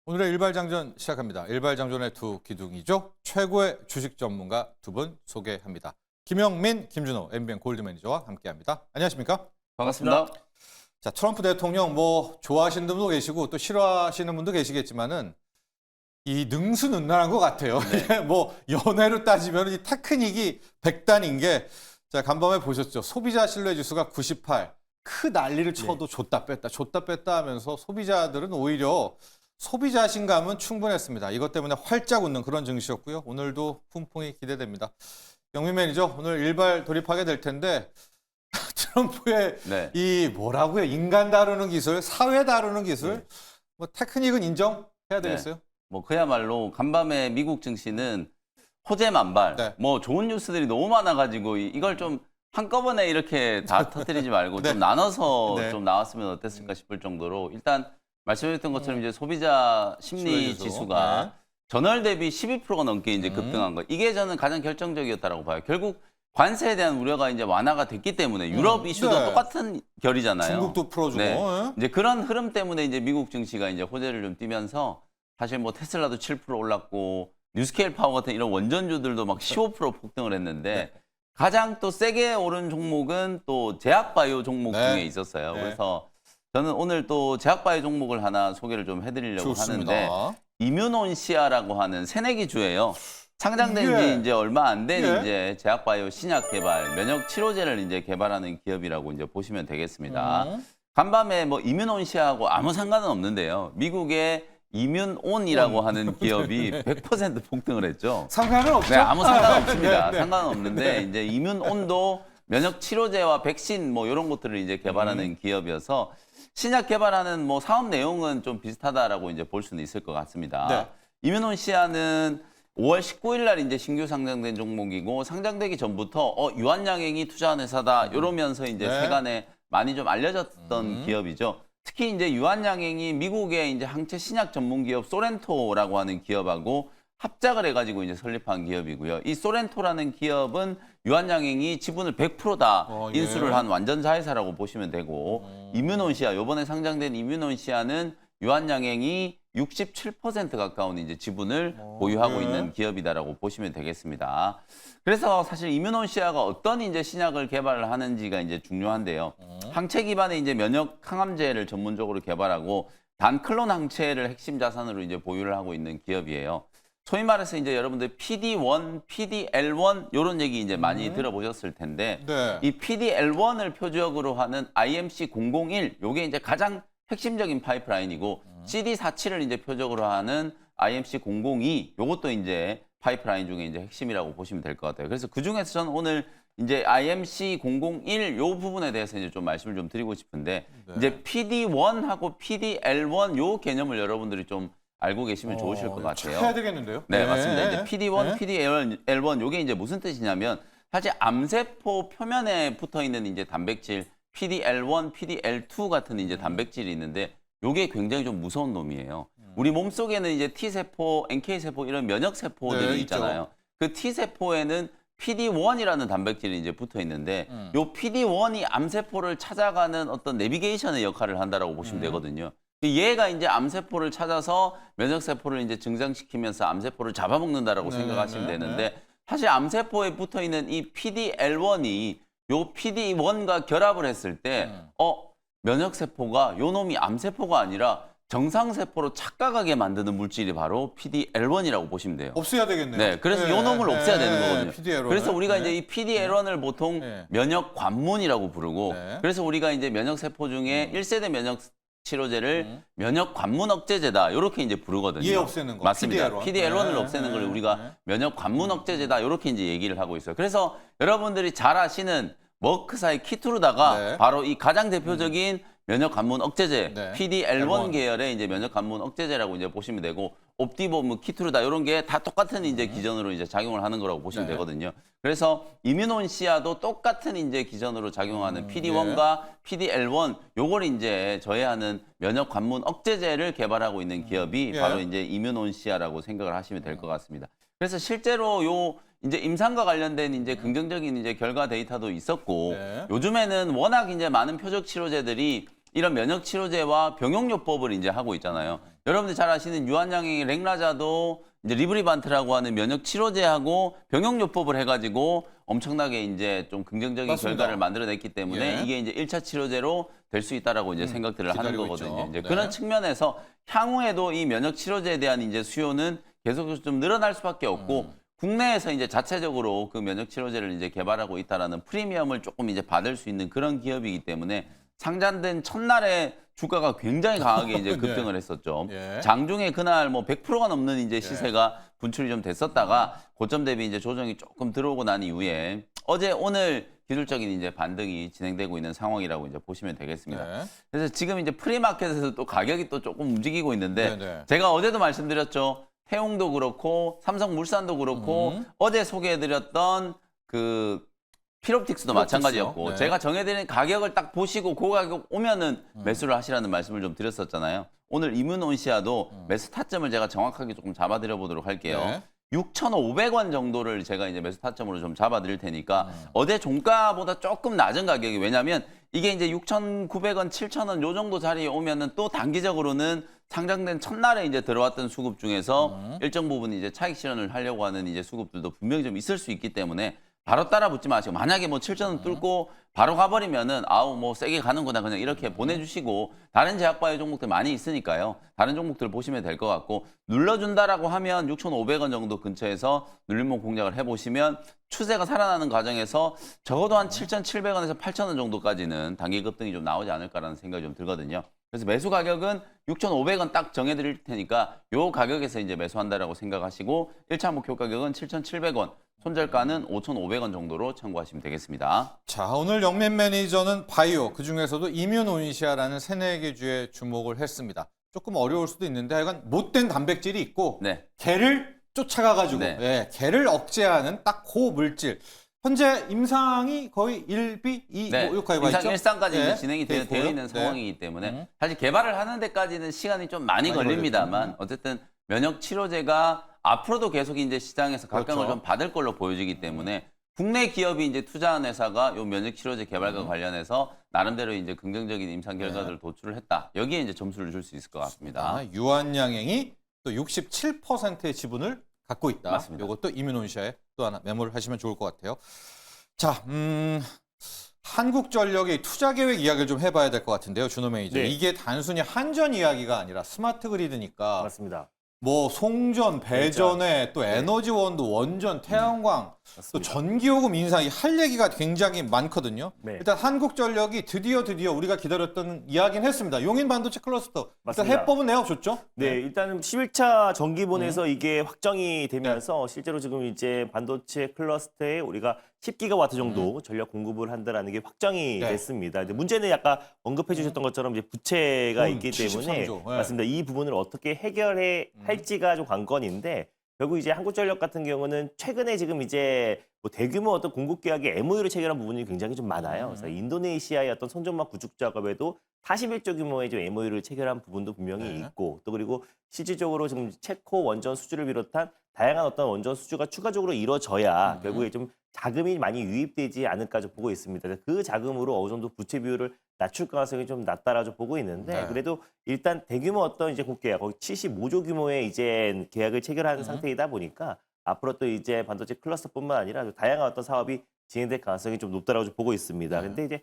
오늘의 일발장전 시작합니다. 일발장전의 두 기둥이죠. 최고의 주식 전문가 두 분 소개합니다. 김영민, 김준호, MBN 골드 매니저와 함께합니다. 안녕하십니까? 반갑습니다. 자, 트럼프 대통령 뭐 좋아하시는 분도 계시고 또 싫어하시는 분도 계시겠지만은 이 능수능란한 것 같아요. 네. 뭐 연애로 따지면 이 테크닉이 백단인 게 자, 간밤에 보셨죠. 소비자 신뢰 지수가 98. 크 난리를 쳐도 줬다 뺐다 하면서 소비자들은 오히려 소비 자신감은 충분했습니다. 이것 때문에 활짝 웃는 그런 증시였고요. 오늘도 훈풍이 기대됩니다. 영민 매니저, 오늘 일발 돌입하게 될 텐데 트럼프의 네. 이 뭐라고요? 인간 다루는 기술, 사회 다루는 기술, 뭐 테크닉은 인정해야 되겠어요? 뭐 그야말로 간밤에 미국 증시는 호재만발. 네. 뭐 좋은 뉴스들이 너무 많아가지고 이걸 좀 한꺼번에 이렇게 다 터뜨리지 말고 네. 좀 나눠서 네. 좀 나왔으면 어땠을까 싶을 정도로 일단 말씀드렸던 것처럼 이제 소비자 심리 지수. 지수가 전월 대비 12%가 넘게 이제 급등한 거. 이게 저는 가장 결정적이었다라고 봐요. 결국 관세에 대한 우려가 이제 완화가 됐기 때문에 유럽 이슈도 네. 똑같은 결이잖아요. 중국도 풀어주고. 네. 예. 이제 그런 흐름 때문에 이제 미국 증시가 이제 호재를 좀 띠면서 사실 뭐 테슬라도 7% 올랐고 뉴스케일 파워 같은 이런 원전주들도 막 15% 폭등을 했는데 네. 가장 또 세게 오른 종목은 또 제약바이오 종목 네. 중에 있었어요. 네. 그래서 저는 오늘 또 제약바이오 종목을 하나 소개를 좀 해드리려고 좋습니다. 하는데 이뮤논시아라고 하는 새내기주예요. 상장된 예. 지 이제 얼마 안 된 예. 이제 제약바이오 신약 개발, 면역 치료제를 이제 개발하는 기업이라고 이제 보시면 되겠습니다. 간밤에 뭐 이뮤논시아하고 아무 상관은 없는데요. 미국의 이뮨온이라고 하는 기업이 100% 폭등을 했죠. 상관은 없죠? 네, 아무 상관 없습니다. 네, 네. 상관은 없는데 이제 이뮨온도 면역 치료제와 백신 뭐 이런 것들을 이제 개발하는 기업이어서 신약 개발하는 뭐 사업 내용은 좀 비슷하다라고 이제 볼 수는 있을 것 같습니다. 네. 이뮨온시아는 5월 19일 날 이제 신규 상장된 종목이고 상장되기 전부터 유한양행이 투자한 회사다 이러면서 이제 네. 세간에 많이 좀 알려졌던 기업이죠. 특히 이제 유한양행이 미국의 이제 항체 신약 전문 기업 소렌토라고 하는 기업하고 합작을 해가지고 이제 설립한 기업이고요. 이 소렌토라는 기업은 유한양행이 지분을 100%다 예. 인수를 한 완전 자회사라고 보시면 되고 이뮨온시아 이번에 상장된 이뮨온시아는 유한양행이 67% 가까운 이제 지분을 보유하고 예. 있는 기업이다라고 보시면 되겠습니다. 그래서 사실 이뮨온시아가 어떤 이제 신약을 개발을 하는지가 이제 중요한데요. 항체 기반의 이제 면역 항암제를 전문적으로 개발하고 단클론 항체를 핵심 자산으로 이제 보유를 하고 있는 기업이에요. 소위 말해서 이제 여러분들 PD-1, PD-L1 이런 얘기 이제 많이 들어보셨을 텐데 네. 이 PD-L1을 표적으로 하는 IMC001 요게 이제 가장 핵심적인 파이프라인이고 CD47을 이제 표적으로 하는 IMC002 요것도 이제 파이프라인 중에 이제 핵심이라고 보시면 될 것 같아요. 그래서 그 중에서 저는 오늘 이제 IMC001 요 부분에 대해서 이제 좀 말씀을 좀 드리고 싶은데 이제 PD1하고 PD-L1 요 개념을 여러분들이 좀 알고 계시면 좋으실 것 같아요. 해야 되겠는데요? 네, 맞습니다. 이제 네. PD1, PD-L1 요게 이제 무슨 뜻이냐면 사실 암세포 표면에 붙어 있는 이제 단백질 PD-L1, PD-L2 같은 이제 단백질이 있는데 요게 굉장히 좀 무서운 놈이에요. 우리 몸속에는 이제 T세포, NK세포 이런 면역세포들이 네, 있잖아요. 그 T세포에는 PD-1이라는 단백질이 이제 붙어 있는데 요 PD-1이 암세포를 찾아가는 어떤 내비게이션의 역할을 한다라고 보시면 되거든요. 얘가 이제 암세포를 찾아서 면역세포를 이제 증장시키면서 암세포를 잡아먹는다라고 생각하시면 되는데 사실 암세포에 붙어 있는 이 PD-L1이 요 PD-1과 결합을 했을 때 면역세포가 요 놈이 암세포가 아니라 정상세포로 착각하게 만드는 물질이 바로 PD-L1이라고 보시면 돼요. 없애야 되겠네요. 네, 그래서 요 놈을 없애야 되는 거거든요. PD-L1 을. 그래서 우리가 네. 이제 이 PD-L1을 보통 면역 관문이라고 부르고 네. 그래서 우리가 이제 면역세포 중에 1세대 면역 치료제를 면역 관문 억제제다 이렇게 이제 부르거든요. 얘 없애는 거. 맞습니다. PD-L1을 네. 없애는 걸 우리가 면역 관문 억제제다 이렇게 이제 얘기를 하고 있어요. 그래서 여러분들이 잘 아시는 머크사의 키투르다가 네. 바로 이 가장 대표적인 면역 관문 억제제 네. PD-L1 L1. 계열의 이제 면역 관문 억제제라고 이제 보시면 되고 옵디보, 뭐 키투르다 이런 게 다 똑같은 이제 기전으로 이제 작용을 하는 거라고 보시면 네. 되거든요. 그래서 이뮨온시아도 똑같은 이제 기전으로 작용하는 PD1과 PD-L1 요걸 이제 저해하는 면역 관문 억제제를 개발하고 있는 기업이 예. 바로 이제 이뮨온시아라고 생각을 하시면 될 것 같습니다. 그래서 실제로 요 이제 임상과 관련된 이제 긍정적인 이제 결과 데이터도 있었고 네. 요즘에는 워낙 이제 많은 표적 치료제들이 이런 면역 치료제와 병용요법을 이제 하고 있잖아요. 여러분들 잘 아시는 유한양행의 랭라자도 이제 리브리반트라고 하는 면역 치료제하고 병용요법을 해가지고 엄청나게 이제 좀 긍정적인 맞습니다. 결과를 만들어냈기 때문에 예. 이게 이제 1차 치료제로 될 수 있다라고 이제 생각들을 하는 기다리고 거거든요. 있죠. 이제 네. 그런 측면에서 향후에도 이 면역 치료제에 대한 이제 수요는 계속 좀 늘어날 수밖에 없고 국내에서 이제 자체적으로 그 면역 치료제를 이제 개발하고 있다라는 프리미엄을 조금 이제 받을 수 있는 그런 기업이기 때문에 상장된 첫날에 주가가 굉장히 강하게 이제 네. 급등을 했었죠. 예. 장중에 그날 뭐 100%가 넘는 이제 시세가 분출이 좀 됐었다가 고점 대비 이제 조정이 조금 들어오고 난 이후에 어제 오늘 기술적인 이제 반등이 진행되고 있는 상황이라고 이제 보시면 되겠습니다. 네. 그래서 지금 이제 프리마켓에서 또 가격이 또 조금 움직이고 있는데 네네. 제가 어제도 말씀드렸죠. 태용도 그렇고 삼성물산도 그렇고 어제 소개해드렸던 그 피롭틱스도 마찬가지였고 네. 제가 정해드린 가격을 딱 보시고 그 가격 오면은 매수를 하시라는 말씀을 좀 드렸었잖아요. 오늘 이문온시아도 매수 타점을 제가 정확하게 조금 잡아드려 보도록 할게요. 네. 6,500원 정도를 제가 이제 매수 타점으로 좀 잡아드릴 테니까 어제 종가보다 조금 낮은 가격이 왜냐면 이게 이제 6,900원, 7,000원 요 정도 자리에 오면은 또 단기적으로는 상장된 첫날에 이제 들어왔던 수급 중에서 일정 부분 이제 차익 실현을 하려고 하는 이제 수급들도 분명히 좀 있을 수 있기 때문에 바로 따라 붙지 마시고 만약에 뭐 7,000원 뚫고 바로 가버리면은 아우 뭐 세게 가는구나 그냥 이렇게 보내주시고 다른 제약바이오 종목들 많이 있으니까요. 다른 종목들 보시면 될 것 같고 눌러준다라고 하면 6,500원 정도 근처에서 눌림목 공략을 해보시면 추세가 살아나는 과정에서 적어도 한 7,700원에서 8,000원 정도까지는 단기 급등이 좀 나오지 않을까라는 생각이 좀 들거든요. 그래서 매수 가격은 6,500원 딱 정해드릴 테니까 요 가격에서 이제 매수한다라고 생각하시고 1차 목표 가격은 7,700원. 손절가는 5,500원 정도로 참고하시면 되겠습니다. 자, 오늘 영민 매니저는 바이오, 그중에서도 이뮤노인시아라는 세네 개 주에 주목을 했습니다. 조금 어려울 수도 있는데 하여간 못된 단백질이 있고 네. 개를 쫓아가가지고 네. 예, 개를 억제하는 딱 그 물질. 현재 임상이 거의 1비, 2, 네. 뭐 이렇게 가 임상 있죠? 1상까지 네. 진행이 돼 되어 있는 있고요. 상황이기 때문에 사실 개발을 하는 데까지는 시간이 좀 많이 걸립니다만 어쨌든 면역 치료제가 앞으로도 계속 이제 시장에서 각광을 그렇죠. 좀 받을 걸로 보여지기 때문에 국내 기업이 이제 투자한 회사가 요 면역 치료제 개발과 관련해서 나름대로 이제 긍정적인 임상 결과들을 도출을 했다. 여기에 이제 점수를 줄 수 있을 것 같습니다. 유한양행이 또 67%의 지분을 갖고 있다. 맞습니다. 이것도 이뮤노인시아에 또 하나 메모를 하시면 좋을 것 같아요. 자, 한국전력의 투자 계획 이야기를 좀 해봐야 될 것 같은데요, 준호 매니저. 네. 이게 단순히 한전 이야기가 아니라 스마트 그리드니까 맞습니다. 뭐 송전, 배전에 또 에너지원도 원전, 태양광, 또 맞습니다. 전기요금 인상이 할 얘기가 굉장히 많거든요. 네. 일단 한국전력이 드디어 우리가 기다렸던 이야기는 했습니다. 용인 반도체 클러스터. 일단 맞습니다. 해법은 내어줬죠? 네, 일단은 11차 정기본에서 이게 확정이 되면서 실제로 지금 이제 반도체 클러스터에 우리가 10기가와트 정도 전력 공급을 한다라는 게 확정이 네. 됐습니다. 근데 문제는 아까 언급해 주셨던 것처럼 이제 부채가 있기 때문에 73조. 네. 맞습니다. 이 부분을 어떻게 해결해 할지가 좀 관건인데 결국 이제 한국전력 같은 경우는 최근에 지금 이제 뭐 대규모 어떤 공급 계약에 MOU를 체결한 부분이 굉장히 좀 많아요. 그래서 인도네시아의 어떤 선전막 구축 작업에도 41조 규모의 좀 MOU를 체결한 부분도 분명히 네. 있고 또 그리고 실질적으로 지금 체코 원전 수주를 비롯한 다양한 어떤 원전 수주가 추가적으로 이루어져야 결국에 좀 자금이 많이 유입되지 않을까 좀 보고 있습니다. 그 자금으로 어느 정도 부채 비율을 낮출 가능성이 좀 낮다라 좀 보고 있는데 네. 그래도 일단 대규모 어떤 이제 국계약 거의 75조 규모의 이제 계약을 체결한 상태이다 보니까 앞으로 또 이제 반도체 클러스터뿐만 아니라 다양한 어떤 사업이 진행될 가능성이 좀 높다라고 좀 보고 있습니다. 네. 근데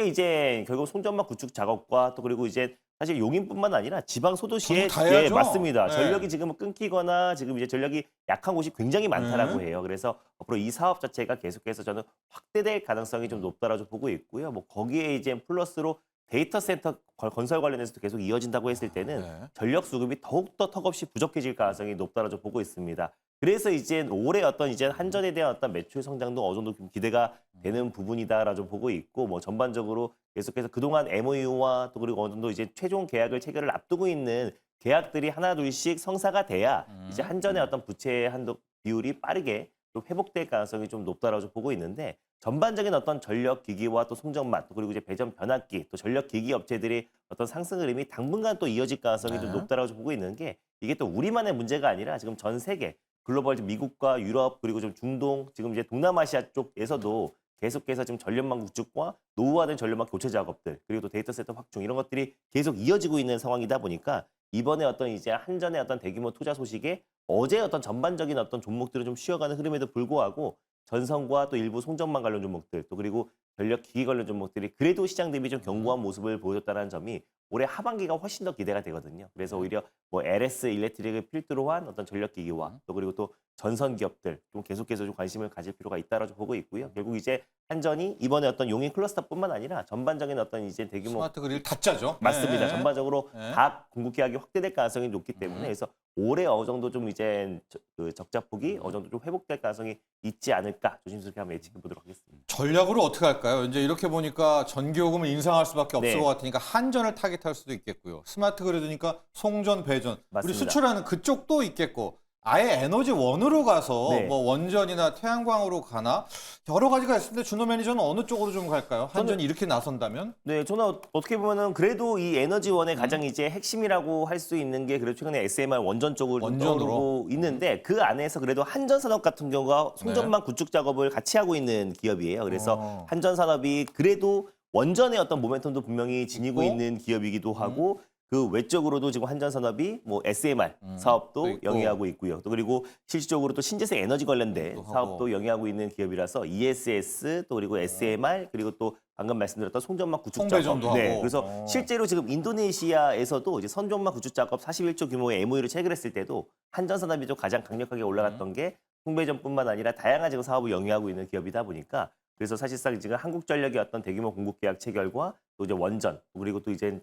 이제 결국 송전막 구축 작업과 또 그리고 이제 사실 용인뿐만 아니라 지방 소도시에 전부 다 해야죠. 맞습니다. 네. 전력이 지금 끊기거나 지금 이제 전력이 약한 곳이 굉장히 많다라고 해요. 그래서 앞으로 이 사업 자체가 계속해서 저는 확대될 가능성이 좀 높다라고 보고 있고요. 뭐 거기에 이제 플러스로 데이터 센터 건설 관련해서도 계속 이어진다고 했을 때는 네. 전력 수급이 더욱더 턱없이 부족해질 가능성이 높다라고 보고 있습니다. 그래서 이제 올해 어떤 이제 한전에 대한 어떤 매출 성장도 어느 정도 좀 기대가 되는 부분이다라고 좀 보고 있고 뭐 전반적으로 계속해서 그동안 MOU와 또 그리고 어느 정도 이제 최종 계약을 체결을 앞두고 있는 계약들이 하나 둘씩 성사가 돼야 이제 한전의 어떤 부채 한도 비율이 빠르게 좀 회복될 가능성이 좀 높다라고 좀 보고 있는데 전반적인 어떤 전력 기기와 또 송전만 또 그리고 이제 배전 변압기 또 전력 기기 업체들의 어떤 상승 흐름이 당분간 또 이어질 가능성이 좀 네. 높다라고 좀 보고 있는 게 이게 또 우리만의 문제가 아니라 지금 전 세계 글로벌 미국과 유럽 그리고 좀 중동 지금 이제 동남아시아 쪽에서도 계속해서 지금 전력망 구축과 노후화된 전력망 교체 작업들 그리고 또 데이터 센터 확충 이런 것들이 계속 이어지고 있는 상황이다 보니까 이번에 어떤 이제 한전의 어떤 대규모 투자 소식에 어제 어떤 전반적인 어떤 종목들은 좀 쉬어가는 흐름에도 불구하고 전선과 또 일부 송전망 관련 종목들 또 그리고 전력 기기 관련 종목들이 그래도 시장 대비 좀 견고한 모습을 보여줬다는 점이 올해 하반기가 훨씬 더 기대가 되거든요. 그래서 오히려 뭐 LS 일렉트릭을 필두로 한 어떤 전력 기기와 또 그리고 또 전선 기업들 좀 계속해서 좀 관심을 가질 필요가 있다라고 보고 있고요. 결국 이제 한전이 이번에 어떤 용인 클러스터뿐만 아니라 전반적인 어떤 이제 대규모 스마트 그릴 타짜죠. 맞습니다. 네. 전반적으로 네. 다 공급 계약이 확대될 가능성이 높기 때문에 그래서 올해 어느 정도 좀 이제 그 적자폭이 어느 정도 좀 회복될 가능성이 있지 않을까 조심스럽게 한번 예측해 보도록 하겠습니다. 전략으로 어떻게 할까요? 이제 이렇게 보니까 전기요금을 인상할 수밖에 없을 네. 것 같으니까 한전을 타깃할 수도 있겠고요. 스마트 그리드니까 송전, 배전, 우리 맞습니다. 수출하는 그쪽도 있겠고 아예 에너지 원으로 가서 네. 뭐 원전이나 태양광으로 가나 여러 가지가 있을 텐데 준호 매니저는 어느 쪽으로 좀 갈까요? 한전이 이렇게 나선다면? 네, 저는 어떻게 보면은 그래도 이 에너지원의 가장 이제 핵심이라고 할 수 있는 게 그래도 최근에 SMR 원전 쪽을 좀 원전으로? 떠오르고 있는데 그 안에서 그래도 한전산업 같은 경우가 송전망 구축 작업을 같이 하고 있는 기업이에요. 그래서 한전산업이 그래도 원전의 어떤 모멘텀도 분명히 지니고 있고? 있는 기업이기도 하고 그 외적으로도 지금 한전산업이 뭐 SMR 또 사업도 있고. 영위하고 있고요. 또 그리고 실질적으로 또 신재생 에너지 관련된 또 하고. 사업도 영위하고 있는 기업이라서 ESS 또 그리고 SMR 그리고 또 방금 말씀드렸던 송전망 구축 작업. 송배전도 하고. 그래서 실제로 지금 인도네시아에서도 이제 선전망 구축 작업 41조 규모의 MOU를 체결했을 때도 한전산업이 좀 가장 강력하게 올라갔던 게 송배전뿐만 아니라 다양한 지금 사업을 영위하고 있는 기업이다 보니까 그래서 사실상 지금 한국전력의 어떤 대규모 공급 계약 체결과 또 이제 원전 그리고 또 이제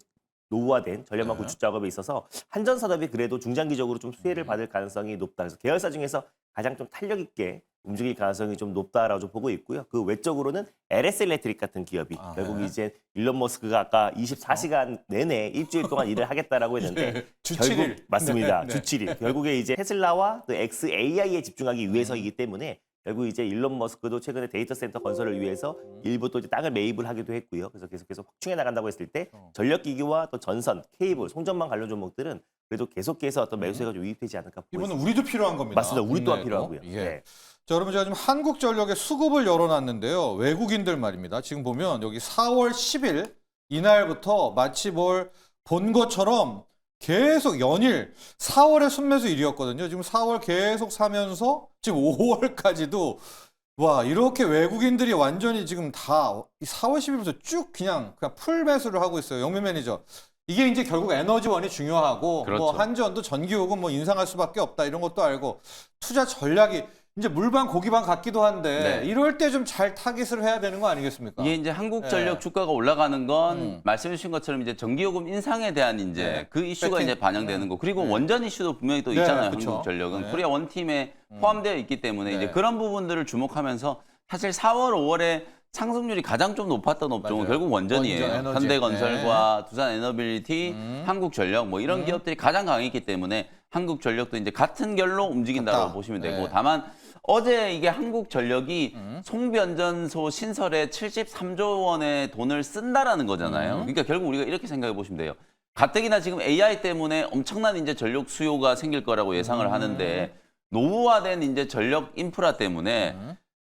노후화된 전력망 네. 구축 작업에 있어서 한전산업이 그래도 중장기적으로 좀 수혜를 받을 가능성이 높다. 그래서 계열사 중에서 가장 좀 탄력 있게 움직일 가능성이 좀 높다라고 좀 보고 있고요. 그 외적으로는 LS 일렉트릭 같은 기업이 아, 결국 네. 이제 일론 머스크가 아까 24시간 내내 일주일 동안 일을 하겠다라고 했는데 주 결국 7일. 맞습니다. 네, 주 네. 7일. 결국에 이제 테슬라와 또 XAI에 집중하기 위해서이기 때문에 결국 이제 일론 머스크도 최근에 데이터 센터 건설을 위해서 일부 또 이제 땅을 매입을 하기도 했고요. 그래서 계속해서 확충해 나간다고 했을 때 전력 기기와 또 전선, 케이블, 송전망 관련 종목들은 그래도 계속해서 어떤 매수세가 좀 유입되지 않을까 보고 이번은 있습니다. 우리도 필요한 겁니다. 맞습니다. 우리 또한 국내에도. 필요하고요. 예. 네. 자, 여러분 제가 지금 한국전력의 수급을 열어놨는데요. 외국인들 말입니다. 지금 보면 여기 4월 10일 이날부터 마치 뭘 본 것처럼 계속 연일 4월에 순매수 1위였거든요. 지금 4월 계속 사면서 지금 5월까지도 와 이렇게 외국인들이 완전히 지금 다 4월 10일부터 쭉 그냥 풀 매수를 하고 있어요. 영민 매니저. 이게 이제 결국 에너지원이 중요하고 그렇죠. 뭐 한전도 전기요금 뭐 인상할 수밖에 없다 이런 것도 알고 투자 전략이 이제 물반 고기반 같기도 한데 네. 이럴 때 좀 잘 타깃을 해야 되는 거 아니겠습니까? 이게 이제 한국전력 예. 주가가 올라가는 건 말씀해 주신 것처럼 이제 전기요금 인상에 대한 이제 네. 그 이슈가 배팅. 이제 반영되는 거. 그리고 네. 원전 이슈도 분명히 또 네, 있잖아요. 그쵸. 한국전력은. 네. 코리아 원팀에 포함되어 있기 때문에 네. 이제 그런 부분들을 주목하면서 사실 4월, 5월에 상승률이 가장 좀 높았던 업종은 맞아요. 결국 원전이에요. 원전, 에너지. 현대건설과 두산에너빌리티, 한국전력 뭐 이런 기업들이 가장 강했기 때문에 한국전력도 이제 같은 결로 움직인다고 같다. 보시면 되고 네. 다만 어제 이게 한국전력이 송변전소 신설에 73조 원의 돈을 쓴다라는 거잖아요. 그러니까 결국 우리가 이렇게 생각해 보시면 돼요. 가뜩이나 지금 AI 때문에 엄청난 이제 전력 수요가 생길 거라고 예상을 하는데 노후화된 이제 전력 인프라 때문에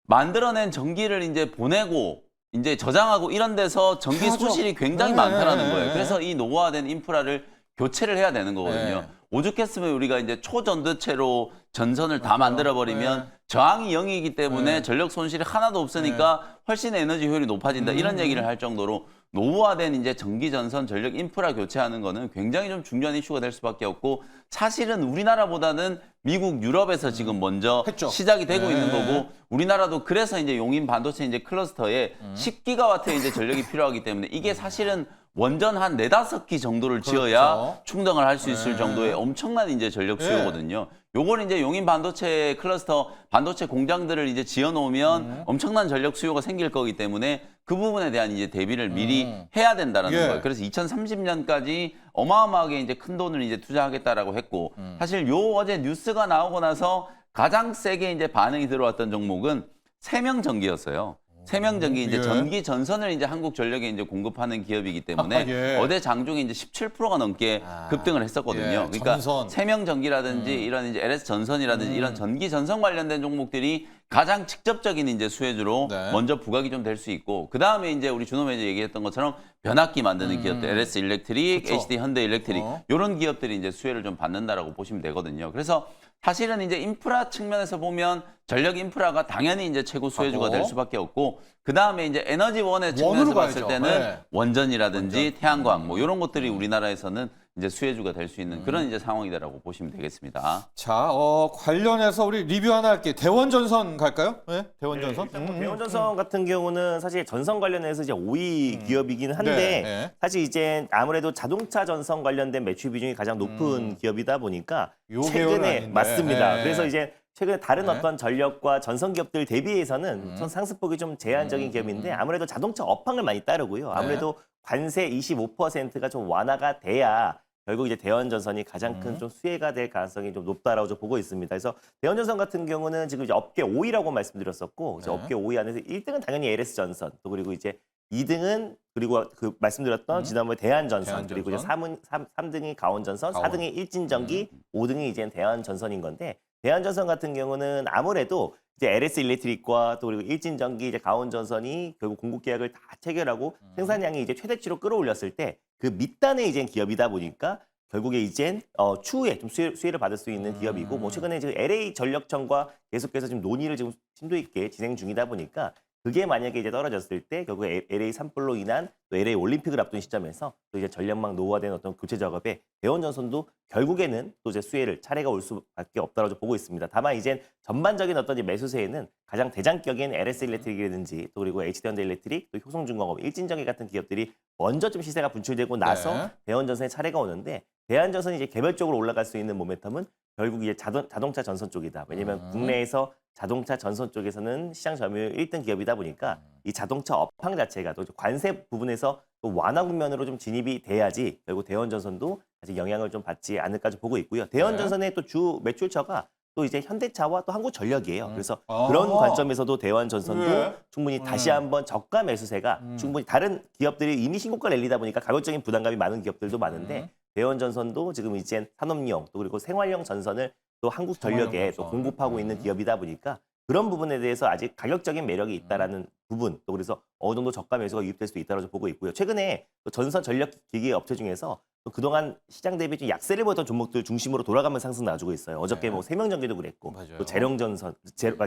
만들어낸 전기를 이제 보내고 이제 저장하고 이런 데서 전기 해야죠. 소실이 굉장히 네, 많다라는 네, 거예요. 네. 그래서 이 노후화된 인프라를 교체를 해야 되는 거거든요. 네. 오죽했으면 우리가 이제 초전도체로 전선을 다 만들어 버리면 네. 저항이 0이기 때문에 네. 전력 손실이 하나도 없으니까 훨씬 에너지 효율이 높아진다 이런 얘기를 할 정도로 노후화된 이제 전기 전선 전력 인프라 교체하는 거는 굉장히 좀 중요한 이슈가 될 수밖에 없고 사실은 우리나라보다는 미국, 유럽에서 지금 먼저 했죠. 시작이 되고 네. 있는 거고 우리나라도 그래서 이제 용인 반도체 이제 클러스터에 10기가와트의 이제 전력이 필요하기 때문에 이게 사실은 원전 한 4-5기 정도를 지어야 그렇죠. 충당을 할 수 있을 네. 정도의 엄청난 이제 전력 네. 수요거든요. 요걸 이제 용인 반도체 클러스터 반도체 공장들을 이제 지어 놓으면 엄청난 전력 수요가 생길 거기 때문에 그 부분에 대한 이제 대비를 미리 해야 된다라는 예. 거예요. 그래서 2030년까지 어마어마하게 이제 큰 돈을 이제 투자하겠다라고 했고 사실 요 어제 뉴스가 나오고 나서 가장 세게 이제 반응이 들어왔던 종목은 세명전기였어요. 세명전기 이제 예. 전기 전선을 이제 한국전력에 이제 공급하는 기업이기 때문에 예. 어제 장중에 이제 17%가 넘게 급등을 했었거든요. 예, 그러니까 전선. 세명전기라든지 이런 이제 LS 전선이라든지 이런 전기 전선 관련된 종목들이 가장 직접적인 이제 수혜주로 네. 먼저 부각이 좀 될 수 있고 그 다음에 이제 우리 준호 매니저 얘기했던 것처럼 변압기 만드는 기업들, LS 일렉트릭, 그쵸. HD 현대 일렉트릭 이런 기업들이 이제 수혜를 좀 받는다라고 보시면 되거든요. 그래서 사실은 이제 인프라 측면에서 보면 전력 인프라가 당연히 이제 최고 수혜주가 될 수밖에 없고 그 다음에 이제 에너지원의 측면에서 봤을 가야죠. 때는 네. 원전이라든지 태양광 뭐 이런 것들이 우리나라에서는 이제 수혜주가 될 수 있는 그런 이제 상황이다라고 보시면 되겠습니다. 자, 관련해서 우리 리뷰 하나 할게요. 대원전선 갈까요? 네, 대원전선. 일단 뭐 대원전선 같은 경우는 사실 전선 관련해서 이제 5위 기업이긴 한데 네, 네. 사실 이제 아무래도 자동차 전선 관련된 매출 비중이 가장 높은 기업이다 보니까 요 계열은 최근에 아닌데. 맞습니다. 네. 그래서 이제 최근에 다른 네. 어떤 전력과 전선 기업들 대비해서는 전 상승폭이 좀 제한적인 기업인데 아무래도 자동차 업황을 많이 따르고요. 아무래도 관세 25%가 좀 완화가 돼야 결국 이제 대원전선이 가장 큰 좀 수혜가 될 가능성이 좀 높다라고 좀 보고 있습니다. 그래서 대원전선 같은 경우는 지금 이제 업계 5위라고 말씀드렸었고 이제 네. 업계 5위 안에서 1등은 당연히 LS전선, 또 그리고 이제 2등은 그리고 그 말씀드렸던 지난번에 대한전선, 그리고 이제 3등이 가온전선, 가온. 4등이 일진전기, 5등이 이제 대한전선인 건데 대한전선 같은 경우는 아무래도 이제 LS 일렉트릭과 또 그리고 일진전기, 이제 가온전선이 결국 공급 계약을 다 체결하고 생산량이 이제 최대치로 끌어올렸을 때 그 밑단의 이제 기업이다 보니까 결국에 이젠 추후에 좀 수혜를 받을 수 있는 기업이고 뭐 최근에 지금 LA 전력청과 계속해서 지금 논의를 지금 심도 있게 진행 중이다 보니까 그게 만약에 이제 떨어졌을 때 결국 LA 산불로 인한 또 LA 올림픽을 앞둔 시점에서 또 이제 전력망 노후화된 어떤 교체 작업에 대원전선도 결국에는 또 이제 수혜를 차례가 올 수밖에 없다라고 보고 있습니다. 다만 이제 전반적인 어떤 이제 매수세에는 가장 대장격인 LS 일렉트릭이라든지 또 그리고 HD현대 일렉트릭, 또 효성중공업, 일진전기 같은 기업들이 먼저 좀 시세가 분출되고 나서 네. 대원전선의 차례가 오는데 대한전선이 이제 개별적으로 올라갈 수 있는 모멘텀은 결국 이제 자동차 전선 쪽이다. 왜냐하면 국내에서 자동차 전선 쪽에서는 시장 점유율 1등 기업이다 보니까 이 자동차 업황 자체가 또 관세 부분에서 또 완화 국면으로 좀 진입이 돼야지 결국 대원전선도 아직 영향을 좀 받지 않을까 좀 보고 있고요. 대원전선의 또 주 매출처가 또 이제 현대차와 또 한국전력이에요. 그래서 그런 관점에서도 대원전선도 네. 충분히 다시 한번 저가 매수세가 충분히 다른 기업들이 이미 신고가 랠리다 보니까 가격적인 부담감이 많은 기업들도 많은데 대원전선도 지금 이제 산업용 또 그리고 생활용 전선을 또 한국전력에 생활용 또 전선. 공급하고 있는 기업이다 보니까 그런 부분에 대해서 아직 가격적인 매력이 있다라는 부분 또 그래서 어느 정도 저가 매수가 유입될 수 있다고 보고 있고요. 최근에 또 전선 전력 기기 업체 중에서 또 그동안 시장 대비 좀 약세를 보였던 종목들 중심으로 돌아가면 상승 나주고 있어요. 어저께 뭐 세명전기도 그랬고 맞아요. 또 재룡전선,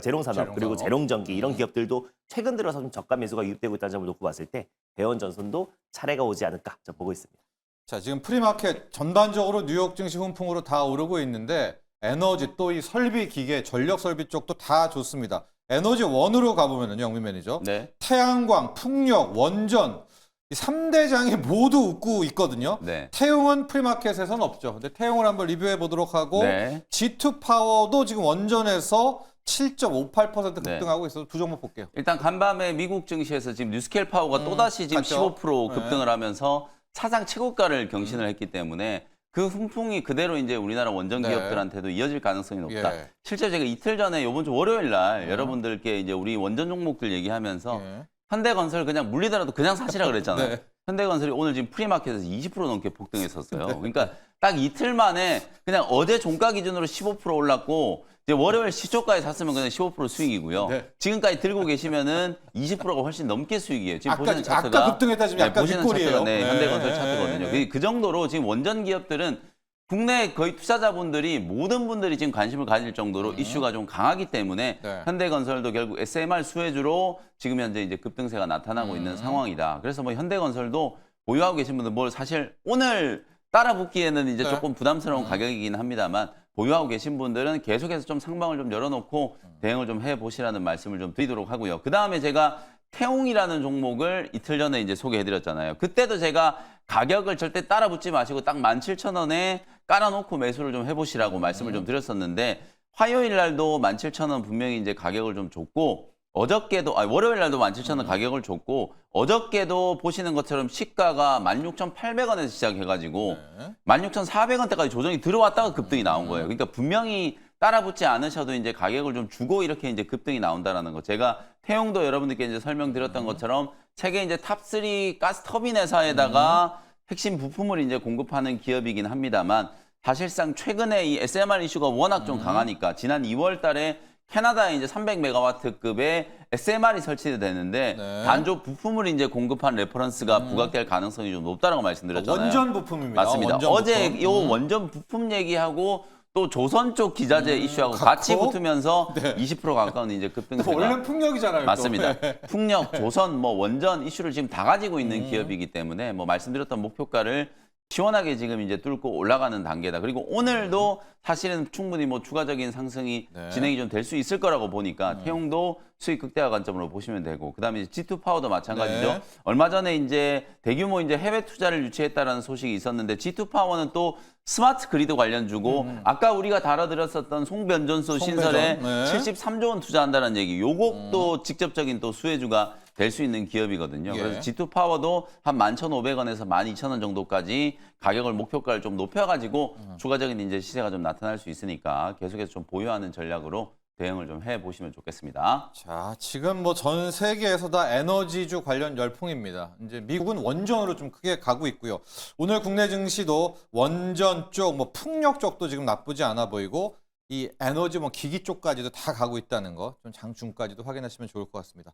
재룡산업 그리고 재룡전기 이런 기업들도 최근 들어서 좀 저가 매수가 유입되고 있다는 점을 놓고 봤을 때 대원전선도 차례가 오지 않을까 저 보고 있습니다. 자, 지금 프리마켓 전반적으로 뉴욕 증시 훈풍으로 다 오르고 있는데 에너지 또 이 설비 기계, 전력 설비 쪽도 다 좋습니다. 에너지 원으로 가보면은요, 영민 매니저. 네. 태양광, 풍력, 원전 이 3대장이 모두 웃고 있거든요. 네. 태용은 프리마켓에서는 없죠. 근데 태용을 한번 리뷰해 보도록 하고 네. G2 파워도 지금 원전에서 7.58% 네. 급등하고 있어서 두 종목 볼게요. 일단 간밤에 미국 증시에서 지금 뉴스케일 파워가 또다시 지금 갔죠? 15% 네. 급등을 하면서 사상 최고가를 경신을 했기 때문에 그 훈풍이 그대로 이제 우리나라 원전 네. 기업들한테도 이어질 가능성이 높다. 예. 실제 제가 이틀 전에 이번 주 월요일 날 여러분들께 이제 우리 원전 종목들 얘기하면서 예. 현대건설 그냥 물리더라도 그냥 사시라 그랬잖아요. 네. 현대건설이 오늘 지금 프리마켓에서 20% 넘게 폭등했었어요. 그러니까 딱 이틀 만에 그냥 어제 종가 기준으로 15% 올랐고 이제 월요일 시초가에 샀으면 그냥 15% 수익이고요. 네. 지금까지 들고 계시면은 20%가 훨씬 넘게 수익이에요. 지금 보시는 차트가 아까 급등했다 지금 약간 보시는 윗골이에요. 차트가 네, 네. 현대건설 차트거든요. 네. 그 정도로 지금 원전 기업들은 국내 거의 투자자분들이 모든 분들이 지금 관심을 가질 정도로 이슈가 좀 강하기 때문에 네. 현대건설도 결국 SMR 수혜주로 지금 현재 이제 급등세가 나타나고 있는 상황이다. 그래서 뭐 현대건설도 보유하고 계신 분들 뭘 사실 오늘 따라 붙기에는 이제 네. 조금 부담스러운 가격이긴 합니다만 보유하고 계신 분들은 계속해서 좀 상방을 좀 열어놓고 대응을 좀 해보시라는 말씀을 좀 드리도록 하고요. 그 다음에 제가 태웅이라는 종목을 이틀 전에 이제 소개해드렸잖아요. 그때도 제가 가격을 절대 따라 붙지 마시고 딱 17,000원에 깔아놓고 매수를 좀 해보시라고 말씀을 좀 드렸었는데 화요일 날도 17,000원 분명히 이제 가격을 좀 줬고 어저께도 월요일 날도 17,000원 가격을 줬고 어저께도 보시는 것처럼 시가가 16,800원에서 시작해가지고 네. 16,400원대까지 조정이 들어왔다가 급등이 나온 거예요. 그러니까 분명히 따라붙지 않으셔도 이제 가격을 좀 주고 이렇게 이제 급등이 나온다라는 거. 제가 태용도 여러분들께 이제 설명드렸던 것처럼 세계 이제 탑3 가스 터빈 회사에다가 핵심 부품을 이제 공급하는 기업이긴 합니다만 사실상 최근에 이 SMR 이슈가 워낙 좀 강하니까 지난 2월 달에 캐나다에 이제 300메가와트급의 SMR이 설치되는데 네. 단조 부품을 이제 공급한 레퍼런스가 부각될 가능성이 좀 높다라고 말씀드렸잖아요. 원전 부품입니다. 맞습니다. 원전 어제 부품. 이 원전 부품 얘기하고 또 조선 쪽 기자재 이슈하고 갖고? 같이 붙으면서 네. 20% 가까운 이제 급등세가 원래는 풍력이잖아요. 또. 맞습니다. 네. 풍력, 조선, 뭐 원전 이슈를 지금 다 가지고 있는 기업이기 때문에 뭐 말씀드렸던 목표가를 시원하게 지금 이제 뚫고 올라가는 단계다. 그리고 오늘도 사실은 충분히 뭐 추가적인 상승이 네. 진행이 좀 될 수 있을 거라고 보니까 태용도 수익 극대화 관점으로 보시면 되고 그다음에 이제 G2 파워도 마찬가지죠. 네. 얼마 전에 이제 대규모 이제 해외 투자를 유치했다라는 소식이 있었는데 G2 파워는 또 스마트 그리드 관련주고 아까 우리가 다뤄드렸었던 송변전소 신설에 네. 73조 원 투자한다는 얘기. 요것도 직접적인 또 수혜주가 될 수 있는 기업이거든요. 예. 그래서 G2 파워도 한 11,500원에서 12,000원 정도까지 가격을 목표가를 좀 높여가지고 추가적인 이제 시세가 좀 나타날 수 있으니까 계속해서 좀 보유하는 전략으로 대응을 좀 해보시면 좋겠습니다. 자, 지금 뭐 전 세계에서 다 에너지주 관련 열풍입니다. 이제 미국은 원전으로 좀 크게 가고 있고요. 오늘 국내 증시도 원전 쪽, 뭐 풍력 쪽도 지금 나쁘지 않아 보이고 이 에너지 뭐 기기 쪽까지도 다 가고 있다는 거 좀 장중까지도 확인하시면 좋을 것 같습니다.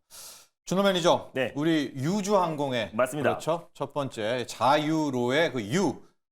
준호 매니저, 네. 우리 유주항공의 맞습니다. 그렇죠. 첫 번째 자유로의 그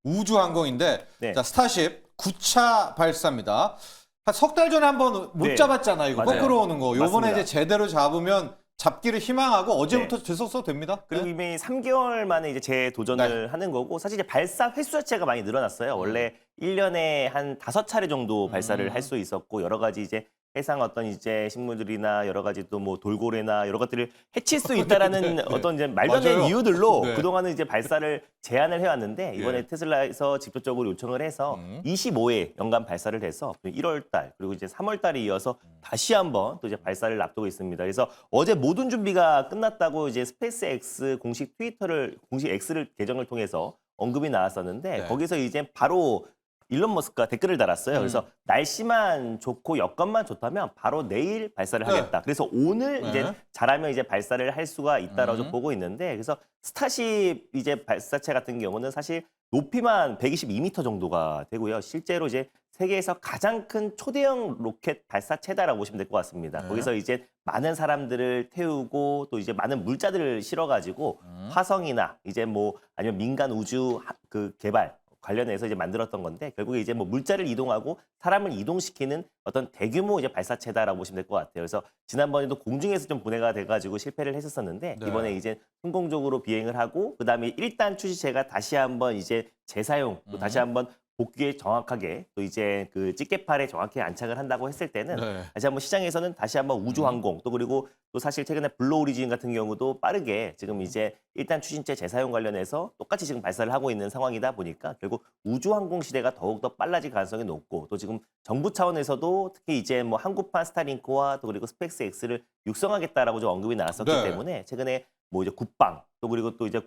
우주항공인데 네. 자, 스타쉽 9차 발사입니다. 한 석 달 전에 한번 못 네. 잡았잖아요. 이거 맞아요. 거꾸로 오는 거. 요번에 맞습니다. 이제 제대로 잡으면 잡기를 희망하고 어제부터 됐었어도 됩니다. 그리고 네. 이미 3개월 만에 이제 재도전을 하는 거고 사실 이제 발사 횟수 자체가 많이 늘어났어요. 원래 1년에 한 5차례 정도 발사를 할 수 있었고 여러 가지 이제 해상 어떤 이제 식물들이나 여러 가지 또 뭐 돌고래나 여러 것들을 해칠 수 있다라는 어떤 이제 말도 안 되는 맞아요. 이유들로 네. 그동안은 이제 발사를 제한을 해왔는데 이번에 예. 테슬라에서 직접적으로 요청을 해서 25회 연간 발사를 해서 1월 달 그리고 이제 3월 달에 이어서 다시 한번 또 이제 발사를 앞두고 있습니다. 그래서 어제 모든 준비가 끝났다고 이제 스페이스 X 공식 X를 계정을 통해서 언급이 나왔었는데 네. 거기서 이제 바로 일론 머스크가 댓글을 달았어요. 그래서 날씨만 좋고 여건만 좋다면 바로 내일 발사를 네. 하겠다. 그래서 오늘 네. 이제 잘하면 이제 발사를 할 수가 있다라고 좀 보고 있는데 그래서 스타쉽 이제 발사체 같은 경우는 사실 높이만 122m 정도가 되고요. 실제로 이제 세계에서 가장 큰 초대형 로켓 발사체다라고 보시면 될 것 같습니다. 네. 거기서 이제 많은 사람들을 태우고 또 이제 많은 물자들을 실어가지고 화성이나 이제 뭐 아니면 민간 우주 그 개발 관련해서 이제 만들었던 건데 결국에 이제 뭐 물자를 이동하고 사람을 이동시키는 어떤 대규모 이제 발사체다라고 보시면 될 것 같아요. 그래서 지난번에도 공중에서 좀 분해가 돼가지고 실패를 했었었는데 네. 이번에 이제 성공적으로 비행을 하고 그다음에 1단 추진체가 다시 한번 이제 재사용 또 다시 한번 복귀에 정확하게 또 이제 그 찌개팔에 정확히 안착을 한다고 했을 때는 네. 다시 한번 시장에서는 다시 한번 우주항공 또 그리고 또 사실 최근에 블루 오리진 같은 경우도 빠르게 지금 이제 일단 추진체 재사용 관련해서 똑같이 지금 발사를 하고 있는 상황이다 보니까 결국 우주항공 시대가 더욱더 빨라질 가능성이 높고 또 지금 정부 차원에서도 특히 이제 뭐 한국판 스타링크와 또 그리고 스페이스 X를 육성하겠다라고 좀 언급이 나왔었기 네. 때문에 최근에 뭐 이제 국방 또 그리고 또 이제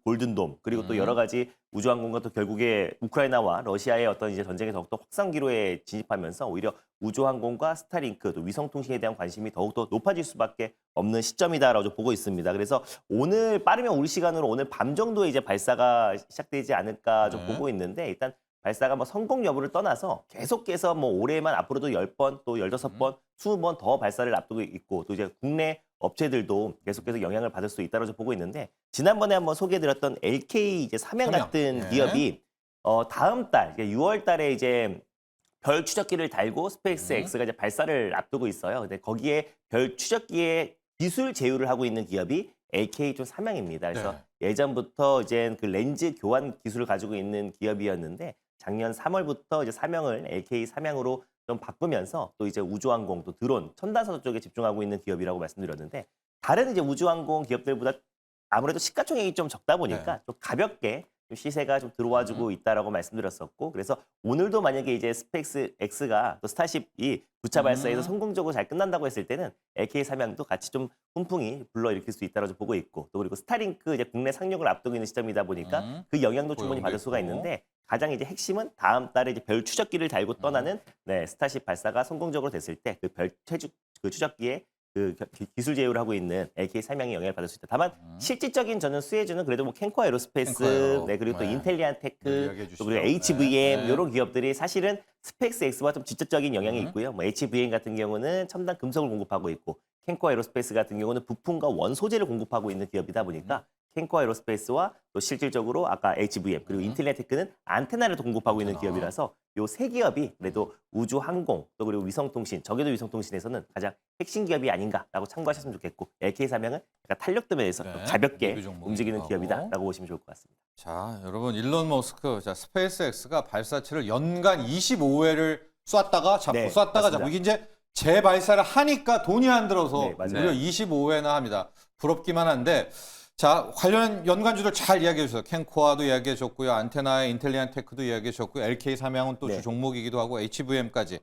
골든돔 그리고 또 여러 가지 우주항공과 또 결국에 우크라이나와 러시아의 어떤 이제 전쟁이 더욱더 확산 기로에 진입하면서 오히려 우주항공과 스타링크 또 위성통신에 대한 관심이 더욱더 높아질 수밖에 없는 시점이다라고 좀 보고 있습니다. 그래서 오늘 빠르면 우리 시간으로 오늘 밤 정도에 이제 발사가 시작되지 않을까 좀 네. 보고 있는데 일단 발사가 뭐 성공 여부를 떠나서 계속해서 뭐 올해만 앞으로도 10번 또 15번, 20번 더 발사를 앞두고 있고 또 이제 국내 업체들도 계속해서 영향을 받을 수 있다고 보고 있는데 지난번에 한번 소개해드렸던 LK 이제 삼양 같은 네. 기업이 다음 달 6월 달에 이제 별 추적기를 달고 스페이스 X가 이제 발사를 앞두고 있어요. 근데 거기에 별 추적기에 기술 제휴를 하고 있는 기업이 LK 좀 삼양입니다. 그래서 네. 예전부터 이제 그 렌즈 교환 기술을 가지고 있는 기업이었는데 작년 3월부터 이제 사명을 LK 삼양으로 좀 바꾸면서 또 이제 우주항공 또 드론 첨단 산업 쪽에 집중하고 있는 기업이라고 말씀드렸는데 다른 이제 우주항공 기업들보다 아무래도 시가총액이 좀 적다 보니까 좀 가볍게 좀 시세가 좀 들어와주고 있다라고 말씀드렸었고 그래서 오늘도 만약에 이제 스페이스 X가 또 스타쉽이 9차 발사에서 성공적으로 잘 끝난다고 했을 때는 LK 삼양도 같이 좀 훈풍이 불러일으킬 수 있다라고 보고 있고 또 그리고 스타링크 이제 국내 상용을 앞두고 있는 시점이다 보니까 그 영향도 충분히 받을 수가 있는데 가장 이제 핵심은 다음 달에 이제 별 추적기를 달고 떠나는 스타쉽 발사가 성공적으로 됐을 때 그 별 추적기에 기술 제휴를 하고 있는 LK 삼양이 영향을 받을 수 있다. 다만 실질적인 저는 수혜주는 그래도 뭐 캔코아 에로스페이스, 캔코아에로. 네, 그리고 또 네. 인텔리안 네, 테크, 이야기해 또 주시죠. 그리고 HVM 네. 이런 기업들이 사실은 스펙스 X와 좀 직접적인 영향이 있고요. 뭐 HVM 같은 경우는 첨단 금속을 공급하고 있고 캔코아 에로스페이스 같은 경우는 부품과 원소재를 공급하고 있는 기업이다 보니까 캔코아 에로스페이스와 또 실질적으로 아까 HVM 그리고 인텔리안 테크는 안테나를 공급하고 있는 기업이라서 요 세 기업이 그래도 우주 항공 또 그리고 위성통신, 저궤도 위성통신에서는 가장 핵심 기업이 아닌가라고 참고하셨으면 좋겠고 LK 삼양은 약간 탄력도 면에서 네, 좀 가볍게 리뷰 종목이기도 움직이는 하고. 기업이다라고 보시면 좋을 것 같습니다. 자, 여러분 일론 머스크, 자 스페이스X가 발사체를 연간 25회를 쐈다가 잡고 네, 쐈다가 맞습니다. 잡고 이게 이제 재발사를 하니까 돈이 안 들어서 네, 맞아요. 무려 25회나 합니다. 부럽기만 한데 자 관련 연관주들 잘 이야기해 주세요. 캔코아도 이야기해 줬고요. 안테나의 인텔리안 테크도 이야기해 줬고요. LK 삼양은 또 주 네. 종목이기도 하고 HVM까지.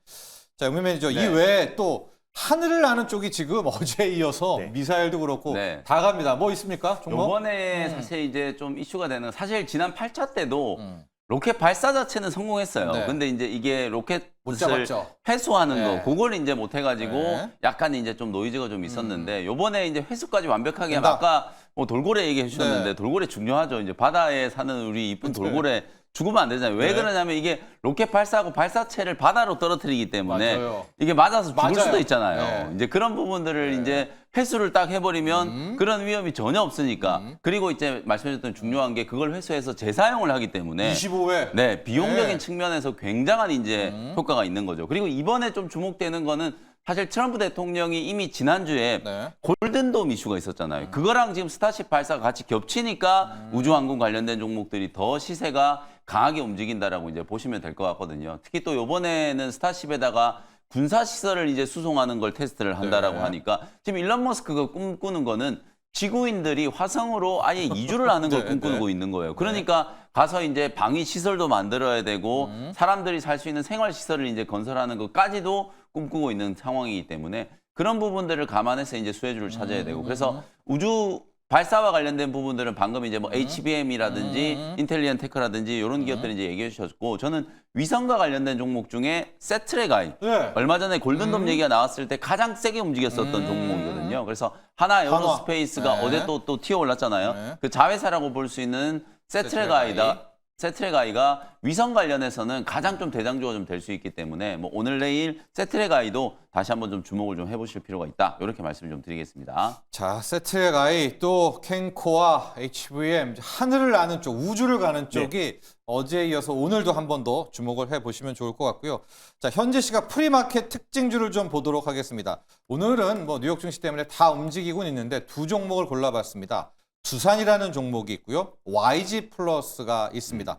자, 은민 매니저 네. 이 외에 또 하늘을 나는 쪽이 지금 어제에 이어서 네. 미사일도 그렇고 네. 다 갑니다. 뭐 있습니까? 종목? 요번에 사실 이제 좀 이슈가 되는 사실 지난 8차 때도 음. 로켓 발사 자체는 성공했어요. 네. 근데 이제 이게 못 로켓을 잡았죠. 회수하는 네. 거 그걸 이제 못 해가지고 네. 약간 이제 좀 노이즈가 좀 있었는데 요번에 이제 회수까지 완벽하게 된다. 아까 뭐 돌고래 얘기해 주셨는데 네. 돌고래 중요하죠. 이제 바다에 사는 우리 이쁜 돌고래 죽으면 안 되잖아요. 왜 네. 그러냐면 이게 로켓 발사하고 발사체를 바다로 떨어뜨리기 때문에 맞아요. 이게 맞아서 죽을 맞아요. 수도 있잖아요. 네. 이제 그런 부분들을 이제 회수를 딱 해버리면 그런 위험이 전혀 없으니까. 그리고 이제 말씀하셨던 중요한 게 그걸 회수해서 재사용을 하기 때문에 25회. 네, 비용적인 네. 측면에서 굉장한 이제 효과가 있는 거죠. 그리고 이번에 좀 주목되는 거는 사실 트럼프 대통령이 이미 지난주에 네. 골든돔 이슈가 있었잖아요. 그거랑 지금 스타쉽 발사가 같이 겹치니까 우주항공 관련된 종목들이 더 시세가 강하게 움직인다라고 이제 보시면 될 것 같거든요. 특히 또 이번에는 스타쉽에다가 군사 시설을 이제 수송하는 걸 테스트를 한다라고 네. 하니까 지금 일론 머스크가 꿈꾸는 거는 지구인들이 화성으로 아예 이주를 하는 걸 네, 꿈꾸고 네. 있는 거예요. 그러니까 가서 이제 방위 시설도 만들어야 되고 사람들이 살 수 있는 생활 시설을 이제 건설하는 것까지도 꿈꾸고 있는 상황이기 때문에 그런 부분들을 감안해서 이제 수혜주를 찾아야 되고 그래서 우주 발사와 관련된 부분들은 방금 이제 뭐 HBM이라든지 인텔리언 테크라든지 이런 기업들이 이제 얘기해 주셨고 저는 위성과 관련된 종목 중에 세트레가이 네. 얼마 전에 골든돔 얘기가 나왔을 때 가장 세게 움직였었던 종목이거든요. 그래서 하나 에어로스페이스가 네. 어제 또 튀어 올랐잖아요. 네. 그 자회사라고 볼 수 있는 세트레가이가 위성 관련해서는 가장 좀 대장주가 좀 될 수 있기 때문에 뭐 오늘 내일 세트레가이도 다시 한번 좀 주목을 좀 해보실 필요가 있다. 이렇게 말씀을 좀 드리겠습니다. 자, 세트레가이 또 캔코아, HVM 하늘을 나는 쪽, 우주를 가는 쪽이 어제에 이어서 오늘도 한 번 더 주목을 해보시면 좋을 것 같고요. 자, 현재 시각 프리마켓 특징주를 좀 보도록 하겠습니다. 오늘은 뭐 뉴욕 증시 때문에 다 움직이곤 있는데 두 종목을 골라봤습니다. 두산이라는 종목이 있고요. YG 플러스가 있습니다.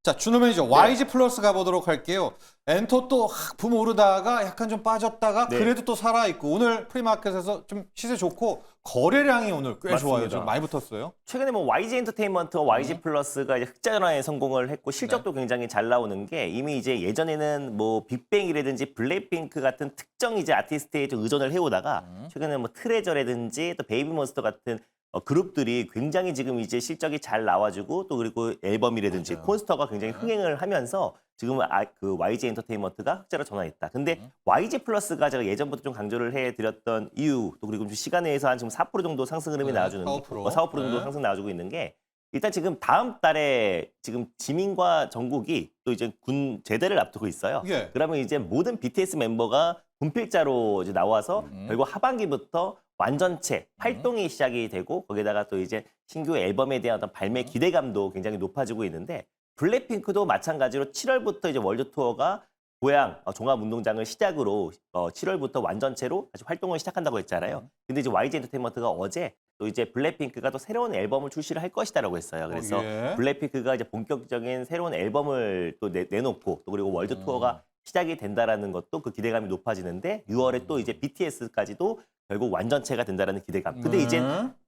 자, 준호 매니저 YG 플러스 가보도록 할게요. 엔터 또 붐 오르다가 약간 좀 빠졌다가 네. 그래도 또 살아있고 오늘 프리마켓에서 좀 시세 좋고 거래량이 오늘 꽤 좋아요. 맞습니다. 좀 많이 붙었어요. 최근에 뭐 YG 엔터테인먼트와 YG 플러스가 이제 흑자 전환에 성공을 했고 실적도 굉장히 잘 나오는 게 이미 이제 예전에는 뭐 빅뱅이라든지 블랙핑크 같은 특정 이제 아티스트에 좀 의존을 해오다가 최근에 뭐 트레저라든지 또 베이비몬스터 같은 그룹들이 굉장히 지금 이제 실적이 잘 나와주고 또 그리고 앨범이라든지 콘스터가 굉장히 흥행을 하면서 지금 그 YG 엔터테인먼트가 흑자로 전환했다. 근데 YG 플러스가 제가 예전부터 좀 강조를 해드렸던 이유 또 그리고 좀 시간에 의해서 한 지금 4% 정도 상승 흐름이 네, 나와주는 4% 4% 정도 네. 상승 나와주고 있는 게 일단 지금 다음 달에 지금 지민과 정국이 또 이제 군 제대를 앞두고 있어요. 예. 그러면 이제 모든 BTS 멤버가 군필자로 이제 나와서 결국 하반기부터 완전체 활동이 시작이 되고 거기다가 또 이제 신규 앨범에 대한 어떤 발매 기대감도 굉장히 높아지고 있는데 블랙핑크도 마찬가지로 7월부터 이제 월드 투어가 고양 종합운동장을 시작으로 7월부터 완전체로 다시 활동을 시작한다고 했잖아요. 근데 이제 YG 엔터테인먼트가 어제 또 이제 블랙핑크가 또 새로운 앨범을 출시를 할 것이다라고 했어요. 그래서 예. 블랙핑크가 이제 본격적인 새로운 앨범을 또 내놓고 또 그리고 월드 투어가 시작이 된다라는 것도 그 기대감이 높아지는데 6월에 또 이제 BTS까지도 결국 완전체가 된다라는 기대감. 근데 이제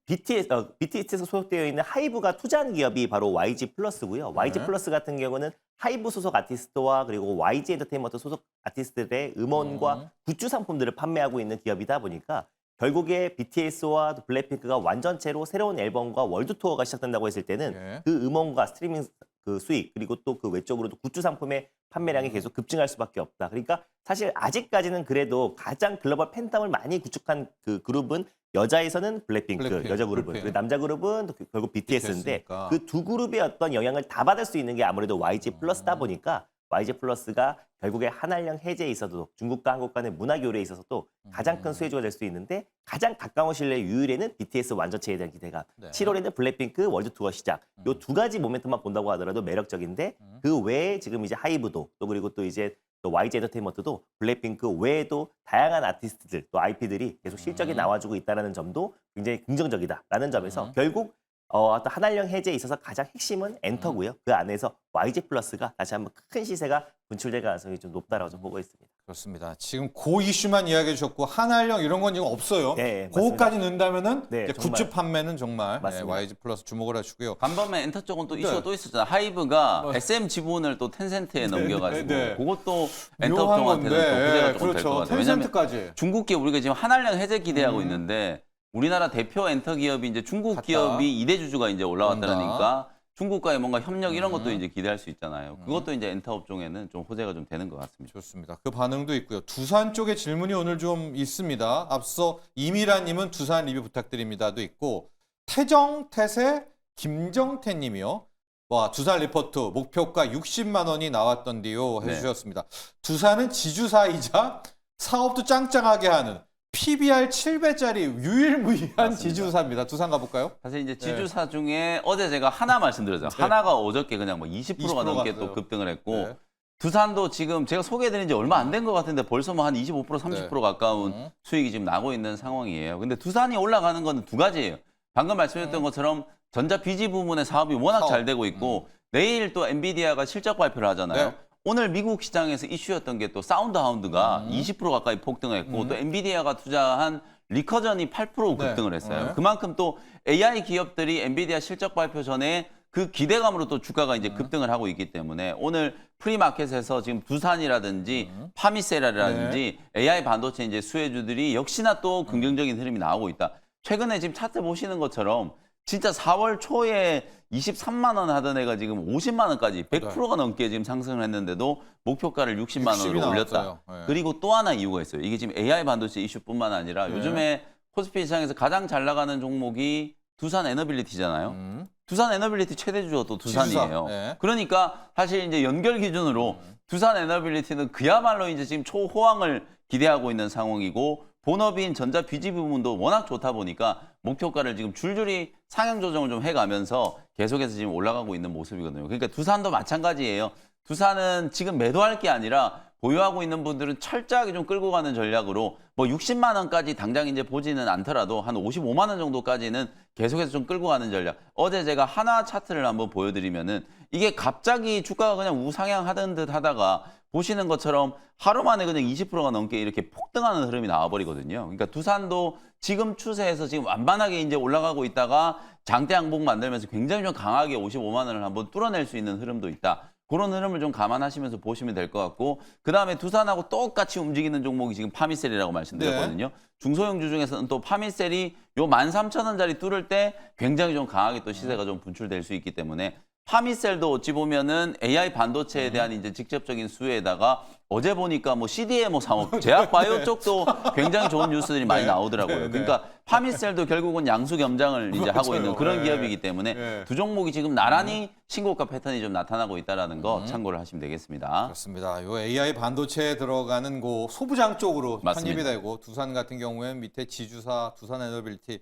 BTS에서 소속되어 있는 하이브가 투자한 기업이 바로 YG 플러스고요. YG 플러스 같은 경우는 하이브 소속 아티스트와 그리고 YG 엔터테인먼트 소속 아티스트들의 음원과 굿즈 상품들을 판매하고 있는 기업이다 보니까 결국에 BTS와 블랙핑크가 완전체로 새로운 앨범과 월드 투어가 시작된다고 했을 때는 예. 그 음원과 스트리밍 그 수익 그리고 또 그 외적으로도 굿즈 상품의 판매량이 계속 급증할 수밖에 없다. 그러니까 사실 아직까지는 그래도 가장 글로벌 팬덤을 많이 구축한 그 그룹은 여자에서는 블랙핑크, 블랙핑크, 여자 그룹은 블랙핑크. 그리고 남자 그룹은 또 결국 BTS인데 BTS니까. 그 두 그룹의 어떤 영향을 다 받을 수 있는 게 아무래도 YG 플러스다 보니까 YG 플러스가 결국에 한알령 해제에 있어도 중국과 한국 간의 문화 교류에 있어서도 가장 큰 수혜주가 될 수 있는데 가장 가까운 신뢰 유일에는 BTS 완전체에 대한 기대감. 네. 7월에는 블랙핑크 월드 투어 시작. 요 두 가지 모멘텀만 본다고 하더라도 매력적인데 그 외에 지금 이제 하이브도 또 그리고 또 이제 또 YG 엔터테인먼트도 블랙핑크 외에도 다양한 아티스트들 또 IP들이 계속 실적이 나와주고 있다는 점도 굉장히 긍정적이다라는 점에서 결국 어떤 한알령 해제에 있어서 가장 핵심은 엔터고요. 그 안에서 YG 플러스가 다시 한번 큰 시세가 분출될 가능성이 좀 높다라고 좀 보고 있습니다. 그렇습니다. 지금 그 이슈만 이야기해 주셨고 한알령 이런 건 지금 없어요. 네, 그거까지 넣는다면은 네, 이제 정말. 굿즈 판매는 정말 맞습니다. YG 플러스 주목을 해주고요. 간밤에 엔터 쪽은 또 네. 이슈가 또 있었잖아. 하이브가 SM 지분을 또 텐센트에 넘겨가지고 네. 그것도 엔터 묘한 쪽한테는 건데, 또 부재가 조금 될 것 그렇죠. 같아요. 왜냐하면 텐센트까지. 중국계 우리가 지금 한알령 해제 기대하고 있는데 우리나라 대표 엔터 기업이 이제 중국 갔다. 기업이 2대 주주가 이제 올라왔다니까 온다. 중국과의 뭔가 협력 이런 것도 이제 기대할 수 있잖아요. 그것도 이제 엔터 업종에는 좀 호재가 좀 되는 것 같습니다. 좋습니다. 그 반응도 있고요. 두산 쪽에 질문이 오늘 좀 있습니다. 앞서 이미라님은 두산 리뷰 부탁드립니다도 있고 태정, 태세, 김정태 님이요. 와, 두산 리포트 목표가 60만 원이 나왔던데요 해주셨습니다. 두산은 지주사이자 사업도 짱짱하게 하는 PBR 7배짜리 유일무이한 맞습니다. 지주사입니다. 두산 가볼까요? 사실 이제 지주사 중에 어제 제가 하나 말씀드렸잖아요. 네. 하나가 어저께 그냥 뭐 20%가 20% 넘게 갔어요. 또 급등을 했고 네. 두산도 지금 제가 소개해드린 지 얼마 안 된 것 같은데 벌써 뭐 한 25% 30% 가까운 수익이 지금 나고 있는 상황이에요. 근데 두산이 올라가는 건 두 가지예요. 방금 말씀드렸던 것처럼 전자 비지 부문의 사업이 워낙 사업. 잘 되고 있고 내일 또 엔비디아가 실적 발표를 하잖아요. 네. 오늘 미국 시장에서 이슈였던 게 또 사운드 하운드가 20% 가까이 폭등했고 또 엔비디아가 투자한 리커전이 8% 급등을 했어요. 네. 그만큼 또 AI 기업들이 엔비디아 실적 발표 전에 그 기대감으로 또 주가가 이제 급등을 하고 있기 때문에 오늘 프리마켓에서 지금 두산이라든지 파미세라라든지 AI 반도체 이제 수혜주들이 역시나 또 긍정적인 흐름이 나오고 있다. 최근에 지금 차트 보시는 것처럼 진짜 4월 초에 23만 원 하던 애가 지금 50만 원까지 100%가 넘게 지금 상승을 했는데도 목표가를 60만 60이 원으로 올렸다. 나왔어요. 네. 그리고 또 하나 이유가 있어요. 이게 지금 AI 반도체 이슈뿐만 아니라 네. 요즘에 코스피 시장에서 가장 잘 나가는 종목이 두산 에너빌리티잖아요. 두산 에너빌리티 최대 주주가 또 두산이에요. 지주사. 네. 그러니까 사실 이제 연결 기준으로 두산 에너빌리티는 그야말로 이제 지금 초호황을 기대하고 있는 상황이고 본업인 전자 비지 부분도 워낙 좋다 보니까 목표가를 지금 줄줄이 상향 조정을 좀 해가면서 계속해서 지금 올라가고 있는 모습이거든요. 그러니까 두산도 마찬가지예요. 두산은 지금 매도할 게 아니라 보유하고 있는 분들은 철저하게 좀 끌고 가는 전략으로 뭐 60만 원까지 당장 이제 보지는 않더라도 한 55만 원 정도까지는 계속해서 좀 끌고 가는 전략. 어제 제가 하나 차트를 한번 보여드리면은 이게 갑자기 주가가 그냥 우상향하던 듯 하다가 보시는 것처럼 하루 만에 그냥 20%가 넘게 이렇게 폭등하는 흐름이 나와버리거든요. 그러니까 두산도 지금 추세에서 지금 완만하게 이제 올라가고 있다가 장대 양봉 만들면서 굉장히 좀 강하게 55만 원을 한번 뚫어낼 수 있는 흐름도 있다. 그런 흐름을 좀 감안하시면서 보시면 될 것 같고 그다음에 두산하고 똑같이 움직이는 종목이 지금 파미셀이라고 말씀드렸거든요. 중소형주 중에서는 또 파미셀이 요 13,000원짜리 뚫을 때 굉장히 좀 강하게 또 시세가 좀 분출될 수 있기 때문에 파미셀도 어찌 보면은 AI 반도체에 대한 이제 직접적인 수혜에다가 어제 보니까 뭐 CDMO 상업, 제약 바이오 쪽도 굉장히 좋은 뉴스들이 많이 나오더라고요. 그러니까 파미셀도 결국은 양수 겸장을 이제 하고 있는 그런 네. 기업이기 때문에 네. 두 종목이 지금 나란히 신고가 패턴이 좀 나타나고 있다는 거 참고를 하시면 되겠습니다. 그렇습니다. 요 AI 반도체에 들어가는 고 소부장 쪽으로 맞습니다. 편입이 되고 두산 같은 경우에는 밑에 지주사, 두산 에너빌리티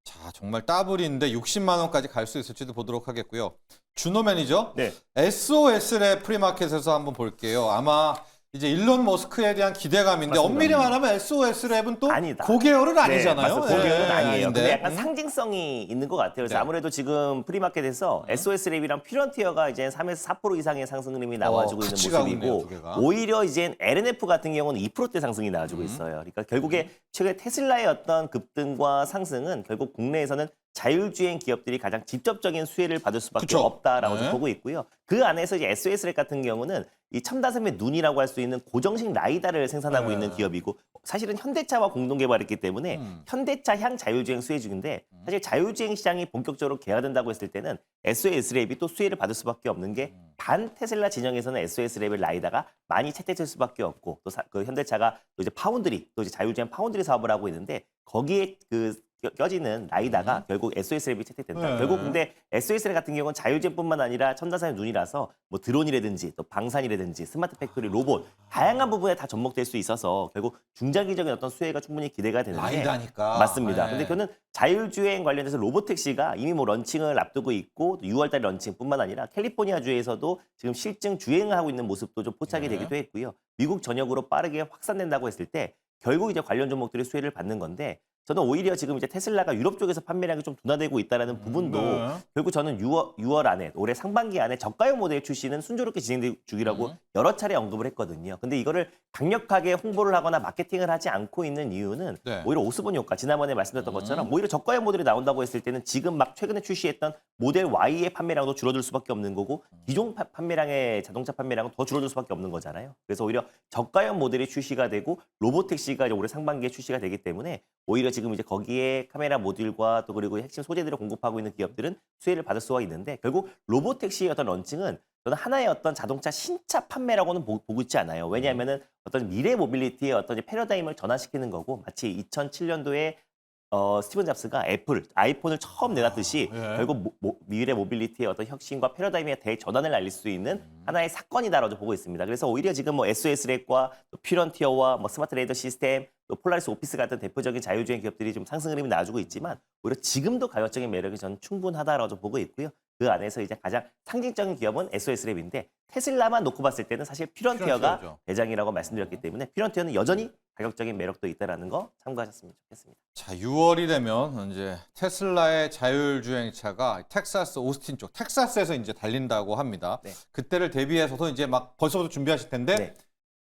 자 정말 따블인데 60만 원까지 갈 수 있을지도 보도록 하겠고요. 준호 매니저, 네. SOS랩 프리마켓에서 한번 볼게요. 아마 이제 일론 머스크에 대한 기대감인데 맞습니다. 엄밀히 말하면 SOS랩은 또 아니다. 고계열은 아니잖아요. 네, 맞습니다. 고계열은 예, 아니에요. 아닌데. 근데 약간 상징성이 있는 것 같아요. 그래서 네. 아무래도 지금 프리마켓에서 SOS랩이랑 퓨런티어가 이제 3에서 4% 이상의 상승 흐름이 나와주고 있는 같이 가고 있네요, 모습이고 두 개가. 오히려 이제 LNF 같은 경우는 2%대 상승이 나와주고 있어요. 그러니까 결국에 최근에 테슬라의 어떤 급등과 상승은 결국 국내에서는 자율주행 기업들이 가장 직접적인 수혜를 받을 수밖에 그쵸. 없다라고 네. 좀 보고 있고요. 그 안에서 이제 SOS랩 같은 경우는 이 첨단섬의 눈이라고 할 수 있는 고정식 라이다를 생산하고 네. 있는 기업이고 사실은 현대차와 공동 개발했기 때문에 현대차 향 자율주행 수혜 중인데 사실 자율주행 시장이 본격적으로 개화된다고 했을 때는 SOS랩이 또 수혜를 받을 수밖에 없는 게 반 테슬라 진영에서는 SOS랩의 라이다가 많이 채택될 수밖에 없고 또 그 현대차가 또 이제 파운드리 또 이제 자율주행 파운드리 사업을 하고 있는데 거기에 그 껴지는 라이다가 결국 SOS랩이 채택된다. 네. 결국 근데 SOS랩 같은 경우는 자율주행뿐만 아니라 첨단산의 눈이라서 뭐 드론이라든지 또 방산이라든지 스마트 팩토리, 로봇 다양한 부분에 다 접목될 수 있어서 결국 중장기적인 어떤 수혜가 충분히 기대가 되는데 라이다니까. 맞습니다. 네. 근데 그거는 자율주행 관련해서 로보택시가 이미 뭐 런칭을 앞두고 있고 6월달 런칭뿐만 아니라 캘리포니아주에서도 지금 실증 주행을 하고 있는 모습도 좀 포착이 네. 되기도 했고요. 미국 전역으로 빠르게 확산된다고 했을 때 결국 이제 관련 종목들이 수혜를 받는 건데 저는 오히려 지금 이제 테슬라가 유럽 쪽에서 판매량이 좀 둔화되고 있다는 부분도 네. 결국 저는 6월 안에 올해 상반기 안에 저가형 모델 출시는 순조롭게 진행될 중이라고 여러 차례 언급을 했거든요. 근데 이거를 강력하게 홍보를 하거나 마케팅을 하지 않고 있는 이유는 네. 오히려 오스본 효과 지난번에 말씀드렸던 것처럼 오히려 저가형 모델이 나온다고 했을 때는 지금 막 최근에 출시했던 모델 Y의 판매량도 줄어들 수밖에 없는 거고 기존 판매량의 자동차 판매량은 더 줄어들 수밖에 없는 거잖아요. 그래서 오히려 저가형 모델이 출시가 되고 로보택시가 이제 올해 상반기에 출시가 되기 때문에 오히려 지금 이제 거기에 카메라 모듈과 또 그리고 핵심 소재들을 공급하고 있는 기업들은 수혜를 받을 수가 있는데 결국 로보택시의 어떤 런칭은 저는 하나의 어떤 자동차 신차 판매라고는 보고 있지 않아요. 왜냐하면은 어떤 미래 모빌리티의 어떤 패러다임을 전환시키는 거고 마치 2007년도에 스티븐 잡스가 애플, 아이폰을 처음 내놨듯이 예. 결국 미래 모빌리티의 어떤 혁신과 패러다임의 대전환을 알릴 수 있는 하나의 사건이다라고 보고 있습니다. 그래서 오히려 지금 뭐 SOS랩과 퓨런티어와 뭐 스마트 레이더 시스템, 또 폴라리스 오피스 같은 대표적인 자율주행 기업들이 좀 상승 흐름이 나와주고 있지만 오히려 지금도 가격적인 매력이 저는 충분하다라고 보고 있고요. 그 안에서 이제 가장 상징적인 기업은 SOS랩인데 테슬라만 놓고 봤을 때는 사실 퓨런티어가 퓨런티어죠. 대장이라고 말씀드렸기 때문에 퓨런티어는 여전히 가격적인 매력도 있다라는 거 참고하셨으면 좋겠습니다. 자, 6월이 되면 이제 테슬라의 자율주행차가 텍사스 오스틴 쪽, 텍사스에서 이제 달린다고 합니다. 네. 그때를 대비해서도 이제 막 벌써부터 준비하실 텐데 네.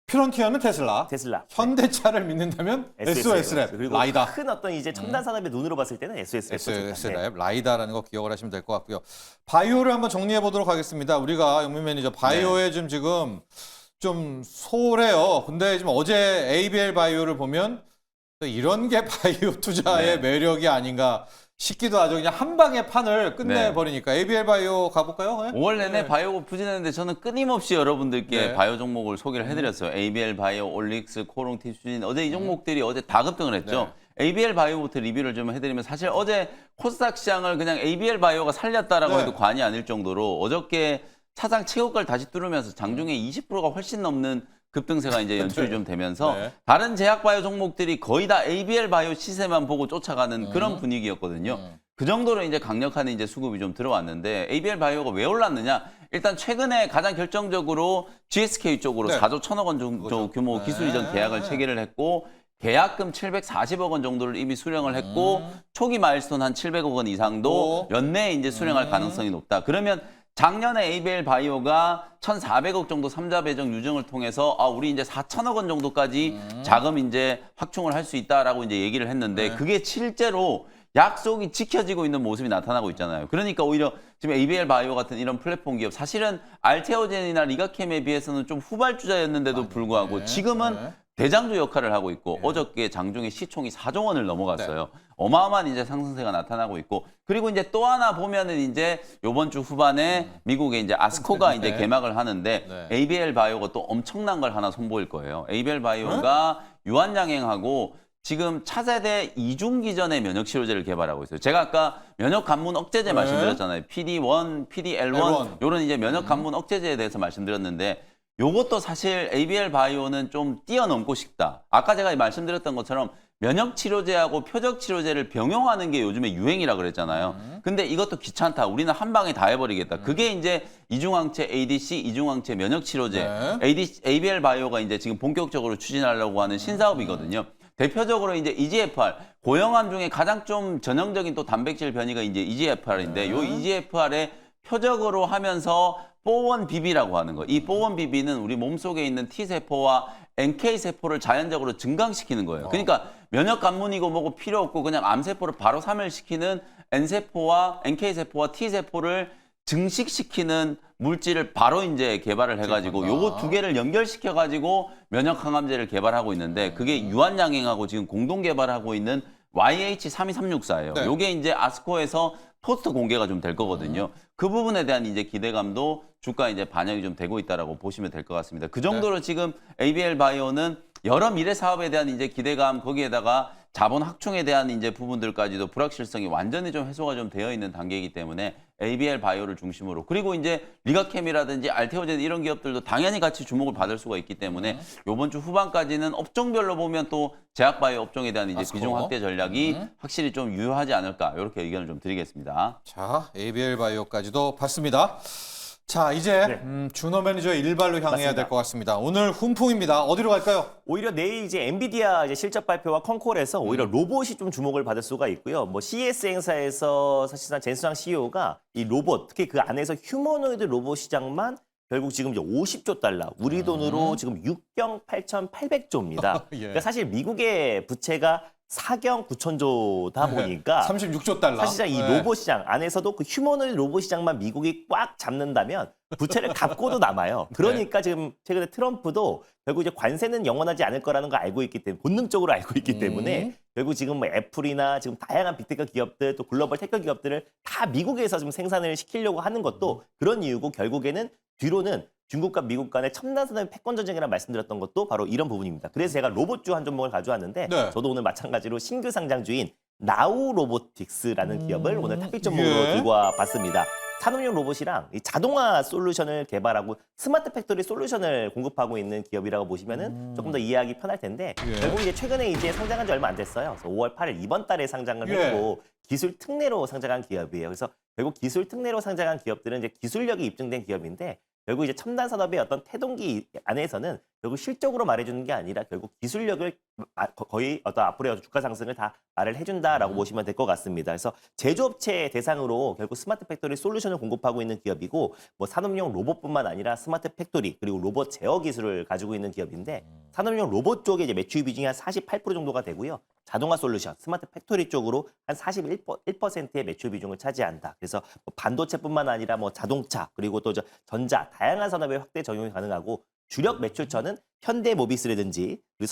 퓨런티어는 테슬라, 현대차를 믿는다면 SOS랩, 그리고 라이다. 큰 어떤 이제 첨단 산업의 눈으로 봤을 때는 SOS랩. SOS랩, 라이다라는 거 기억을 하시면 될 것 같고요. 바이오를 한번 정리해 보도록 하겠습니다. 우리가 영민 매니저 바이오에 지금 좀 소홀해요. 근데 지금 어제 ABL 바이오를 보면 또 이런 게 바이오 투자의 매력이 아닌가 싶기도 하죠. 그냥 한 방에 판을 끝내버리니까. ABL 바이오 가볼까요? 네? 5월 내내 바이오가 부진했는데 저는 끊임없이 여러분들께 네. 바이오 종목을 소개를 해드렸어요. ABL 바이오, 올릭스, 코롱, 티슈진 어제 이 종목들이 어제 다 급등을 했죠. ABL 바이오부터 리뷰를 좀 해드리면 사실 어제 코스닥 시장을 그냥 ABL 바이오가 살렸다라고 네. 해도 과언이 아닐 정도로 어저께 차장 최고가를 다시 뚫으면서 장중에 20%가 훨씬 넘는 급등세가 이제 연출이 좀 되면서 네. 다른 제약 바이오 종목들이 거의 다 ABL 바이오 시세만 보고 쫓아가는 그런 분위기였거든요. 그 정도로 이제 강력한 이제 수급이 좀 들어왔는데 ABL 바이오가 왜 올랐느냐? 일단 최근에 가장 결정적으로 GSK 쪽으로 네. 4조 1천억 원 정도 규모 기술 이전 계약을 체결을 했고 계약금 740억 원 정도를 이미 수령을 했고 초기 마일스톤 한 700억 원 이상도 연내에 이제 수령할 가능성이 높다. 그러면 작년에 ABL 바이오가 1,400억 정도 3자 배정 유증을 통해서 우리 이제 4천억 원 정도까지 자금 이제 확충을 할 수 있다라고 이제 얘기를 했는데 그게 실제로 약속이 지켜지고 있는 모습이 나타나고 있잖아요. 그러니까 오히려 지금 ABL 바이오 같은 이런 플랫폼 기업 사실은 알테오젠이나 리가켐에 비해서는 좀 후발주자였는데도 불구하고 지금은 대장주 역할을 하고 있고 어저께 장중에 시총이 4조 원을 넘어갔어요. 어마어마한 이제 상승세가 나타나고 있고 그리고 이제 또 하나 보면은 이제 요번 주 후반에 미국의 이제 아스코가 이제 개막을 하는데 ABL 바이오가 또 엄청난 걸 하나 선보일 거예요. ABL 바이오가 유한양행하고 지금 차세대 이중기전의 면역치료제를 개발하고 있어요. 제가 아까 면역관문 억제제 말씀드렸잖아요. PD1, PDL1 이런 이제 면역관문 억제제에 대해서 말씀드렸는데 요것도 사실 ABL 바이오는 좀 뛰어넘고 싶다. 아까 제가 말씀드렸던 것처럼 면역치료제하고 표적치료제를 병용하는 게 요즘에 유행이라 그랬잖아요. 근데 이것도 귀찮다. 우리는 한 방에 다 해버리겠다. 그게 이제 이중항체 ADC, 이중항체 면역치료제. ABL 바이오가 이제 지금 본격적으로 추진하려고 하는 신사업이거든요. 대표적으로 이제 EGFR, 고형암 중에 가장 좀 전형적인 또 단백질 변이가 이제 EGFR인데 요 EGFR에 표적으로 하면서 4-1BB라고 하는 거. 이 4-1BB는 우리 몸속에 있는 T세포와 NK세포를 자연적으로 증강시키는 거예요. 그러니까 면역 관문이고 뭐고 필요 없고 그냥 암세포를 바로 사멸시키는 N세포와 NK세포와 T세포를 증식시키는 물질을 바로 이제 개발을 해가지고 요거 두 개를 연결시켜가지고 면역 항암제를 개발하고 있는데 그게 유한양행하고 지금 공동 개발하고 있는 YH32364예요. 네. 요게 이제 아스코에서 포스터 공개가 좀 될 거거든요. 그 부분에 대한 이제 기대감도 주가에 이제 반영이 좀 되고 있다라고 보시면 될 것 같습니다. 그 정도로 지금 ABL 바이오는 여러 미래 사업에 대한 이제 기대감 거기에다가 자본 확충에 대한 이제 부분들까지도 불확실성이 완전히 좀 해소가 좀 되어 있는 단계이기 때문에 ABL 바이오를 중심으로 그리고 이제 리가캠이라든지 알테오젠 이런 기업들도 당연히 같이 주목을 받을 수가 있기 때문에 이번 주 후반까지는 업종별로 보면 또 제약바이오 업종에 대한 이제 아스코. 비중 확대 전략이 확실히 좀 유효하지 않을까 이렇게 의견을 좀 드리겠습니다. 자, ABL 바이오까지도 봤습니다. 자, 이제 네. 준호 매니저의 일발로 향해야 맞습니다. 될 것 같습니다. 오늘 훈풍입니다. 어디로 갈까요? 오히려 내일 이제 엔비디아 이제 실적 발표와 컨콜에서 오히려 로봇이 좀 주목을 받을 수가 있고요. 뭐 CES 행사에서 사실상 젠수상 CEO가 이 로봇, 특히 그 안에서 휴머노이드 로봇 시장만 결국 지금 이제 50조 달러, 우리 돈으로 지금 6경 8,800조입니다. 예. 그러니까 사실 미국의 부채가 4경 9천조다 보니까 36조 달러. 사실상 이 네. 로봇 시장 안에서도 그 휴머노이드 로봇 시장만 미국이 꽉 잡는다면 부채를 갚고도 남아요. 그러니까 지금 최근에 트럼프도 결국 이제 관세는 영원하지 않을 거라는 걸 알고 있기 때문에 본능적으로 알고 있기 때문에 결국 지금 뭐 애플이나 지금 다양한 빅테크 기업들 또 글로벌 테크 기업들을 다 미국에서 좀 생산을 시키려고 하는 것도 그런 이유고 결국에는 뒤로는 중국과 미국 간의 첨단 산업의 패권 전쟁이라는 말씀드렸던 것도 바로 이런 부분입니다. 그래서 제가 로봇주 한 종목을 가져왔는데 네. 저도 오늘 마찬가지로 신규 상장주인 나우 로보틱스라는 기업을 오늘 탑픽 종목으로 예. 들고 와봤습니다. 산업용 로봇이랑 이 자동화 솔루션을 개발하고 스마트 팩토리 솔루션을 공급하고 있는 기업이라고 보시면은 조금 더 이해하기 편할 텐데 예. 결국 이제 최근에 이제 상장한 지 얼마 안 됐어요. 그래서 5월 8일 이번 달에 상장을 예. 했고 기술 특례로 상장한 기업이에요. 그래서 결국 기술 특례로 상장한 기업들은 이제 기술력이 입증된 기업인데 결국 이제 첨단 산업의 어떤 태동기 안에서는 결국 실적으로 말해주는 게 아니라 결국 기술력을 거의 어떤 앞으로의 주가 상승을 다 말을 해준다라고 보시면 될 것 같습니다. 그래서 제조업체 대상으로 결국 스마트 팩토리 솔루션을 공급하고 있는 기업이고 뭐 산업용 로봇뿐만 아니라 스마트 팩토리 그리고 로봇 제어 기술을 가지고 있는 기업인데 산업용 로봇 쪽에 이제 매출 비중이 한 48% 정도가 되고요. 자동화 솔루션, 스마트 팩토리 쪽으로 한 41%의 매출 비중을 차지한다. 그래서 뭐 반도체뿐만 아니라 뭐 자동차 그리고 또 전자 다양한 산업에 확대 적용이 가능하고 주력 매출처는 현대모비스라든지 그리고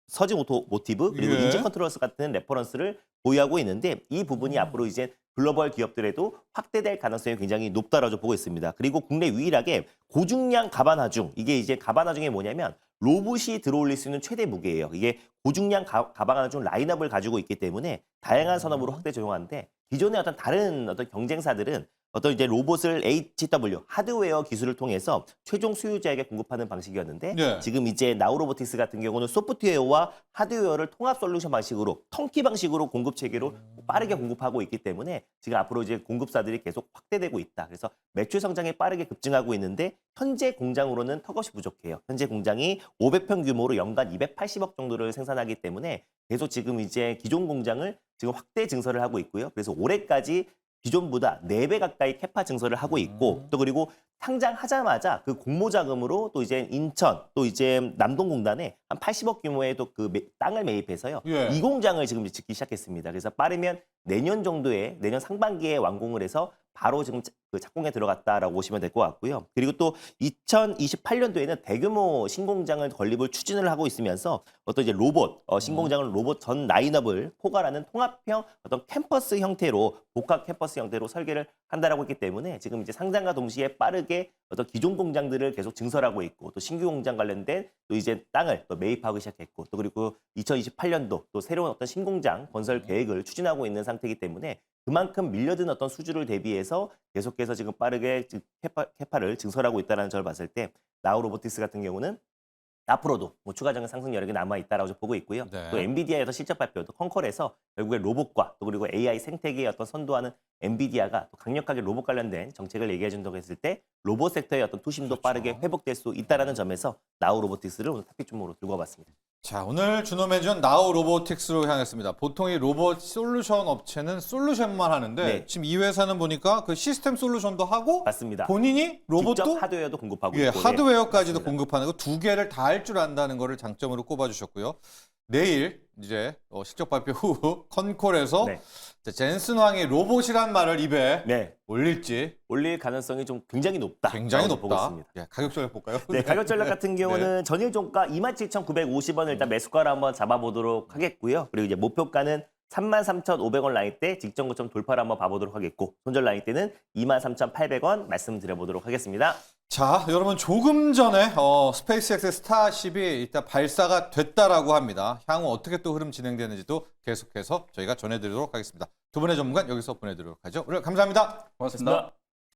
서진 오토모티브 그리고 예. 인지 컨트롤스 같은 레퍼런스를 보유하고 있는데 이 부분이 앞으로 이제 글로벌 기업들에도 확대될 가능성이 굉장히 높다라고 보고 있습니다. 그리고 국내 유일하게 고중량 가반 하중 이게 이제 가반 하중이 뭐냐면 로봇이 들어올릴 수 있는 최대 무게예요. 이게 고중량 가방 하중 라인업을 가지고 있기 때문에 다양한 산업으로 확대 적용하는데 기존의 어떤 다른 어떤 경쟁사들은 어떤 이제 로봇을 HW 하드웨어 기술을 통해서 최종 수요자에게 공급하는 방식이었는데 네. 지금 이제 나우로보틱스 같은 경우는 소프트웨어와 하드웨어를 통합 솔루션 방식으로 턴키 방식으로 공급 체계로 빠르게 공급하고 있기 때문에 지금 앞으로 이제 공급사들이 계속 확대되고 있다. 그래서 매출 성장이 빠르게 급증하고 있는데 현재 공장으로는 턱없이 부족해요. 현재 공장이 500평 규모로 연간 280억 정도를 생산하기 때문에 계속 지금 이제 기존 공장을 지금 확대 증설을 하고 있고요. 그래서 올해까지 기존보다 4배 가까이 캐파 증설을 하고 있고 또 그리고 상장하자마자 그 공모 자금으로 또 이제 인천 또 이제 남동공단에 한 80억 규모의 또 그 땅을 매입해서요. 예. 이 공장을 지금 이제 짓기 시작했습니다. 그래서 빠르면 내년 상반기에 완공을 해서 바로 지금 그 착공에 들어갔다라고 보시면 될 것 같고요. 그리고 또 2028년도에는 대규모 신공장을 건립을 추진을 하고 있으면서 어떤 이제 로봇 신공장을 로봇 전 라인업을 포괄하는 통합형 어떤 캠퍼스 형태로 복합 캠퍼스 형태로 설계를 한다라고 했기 때문에 지금 이제 상장과 동시에 빠르게 어떤 기존 공장들을 계속 증설하고 있고 또 신규 공장 관련된 또 이제 땅을 또 매입하기 시작했고 또 그리고 2028년도 또 새로운 어떤 신공장 건설 계획을 추진하고 있는 상태이기 때문에 그만큼 밀려든 어떤 수주를 대비해서 계속해서 지금 빠르게 캐파를 증설하고 있다는 걸 봤을 때 나우로보틱스 같은 경우는 앞으로도 뭐 추가적인 상승 여력이 남아있다라고 보고 있고요. 네. 또 엔비디아에서 실적 발표도 컨컬에서 결국에 로봇과 또 그리고 AI 생태계의 어떤 선도하는 엔비디아가 또 강력하게 로봇 관련된 정책을 얘기해 준다고 했을 때 로봇 섹터의 어떤 투심도 빠르게 회복될 수 있다는 점에서 나우로보틱스를 오늘 탑픽 종목으로 들고 와봤습니다. 자, 오늘 준호 매니저는 나우 로보틱스로 향했습니다. 보통 이 로봇 솔루션 업체는 솔루션만 하는데 네. 지금 이 회사는 보니까 그 시스템 솔루션도 하고 맞습니다. 본인이 로봇도 직접 하드웨어도 공급하고 예, 있고 하드웨어까지도 네, 공급하는 거 두 개를 다 할 줄 안다는 거를 장점으로 꼽아주셨고요. 내일 이제 실적 발표 후 컨콜에서 네. 젠슨 왕이 로봇이란 말을 입에 네. 올릴지 올릴 가능성이 좀 굉장히 높다. 굉장히 보고 높다. 있습니다. 예, 가격 전략 볼까요? 네, 가격 전략 같은 경우는 전일 종가 27,950원을 일단 매수가로 한번 잡아보도록 하겠고요. 그리고 이제 목표가는 33,500원 라인 때 직전 고점 돌파를 한번 봐보도록 하겠고 손절 라인 때는 23,800원 말씀드려보도록 하겠습니다. 자, 여러분 조금 전에 스페이스X의 스타쉽이 일단 발사가 됐다라고 합니다. 향후 어떻게 또 흐름 진행되는지도 계속해서 저희가 전해드리도록 하겠습니다. 두 분의 전문가 여기서 보내드리도록 하죠. 오늘 감사합니다. 고맙습니다.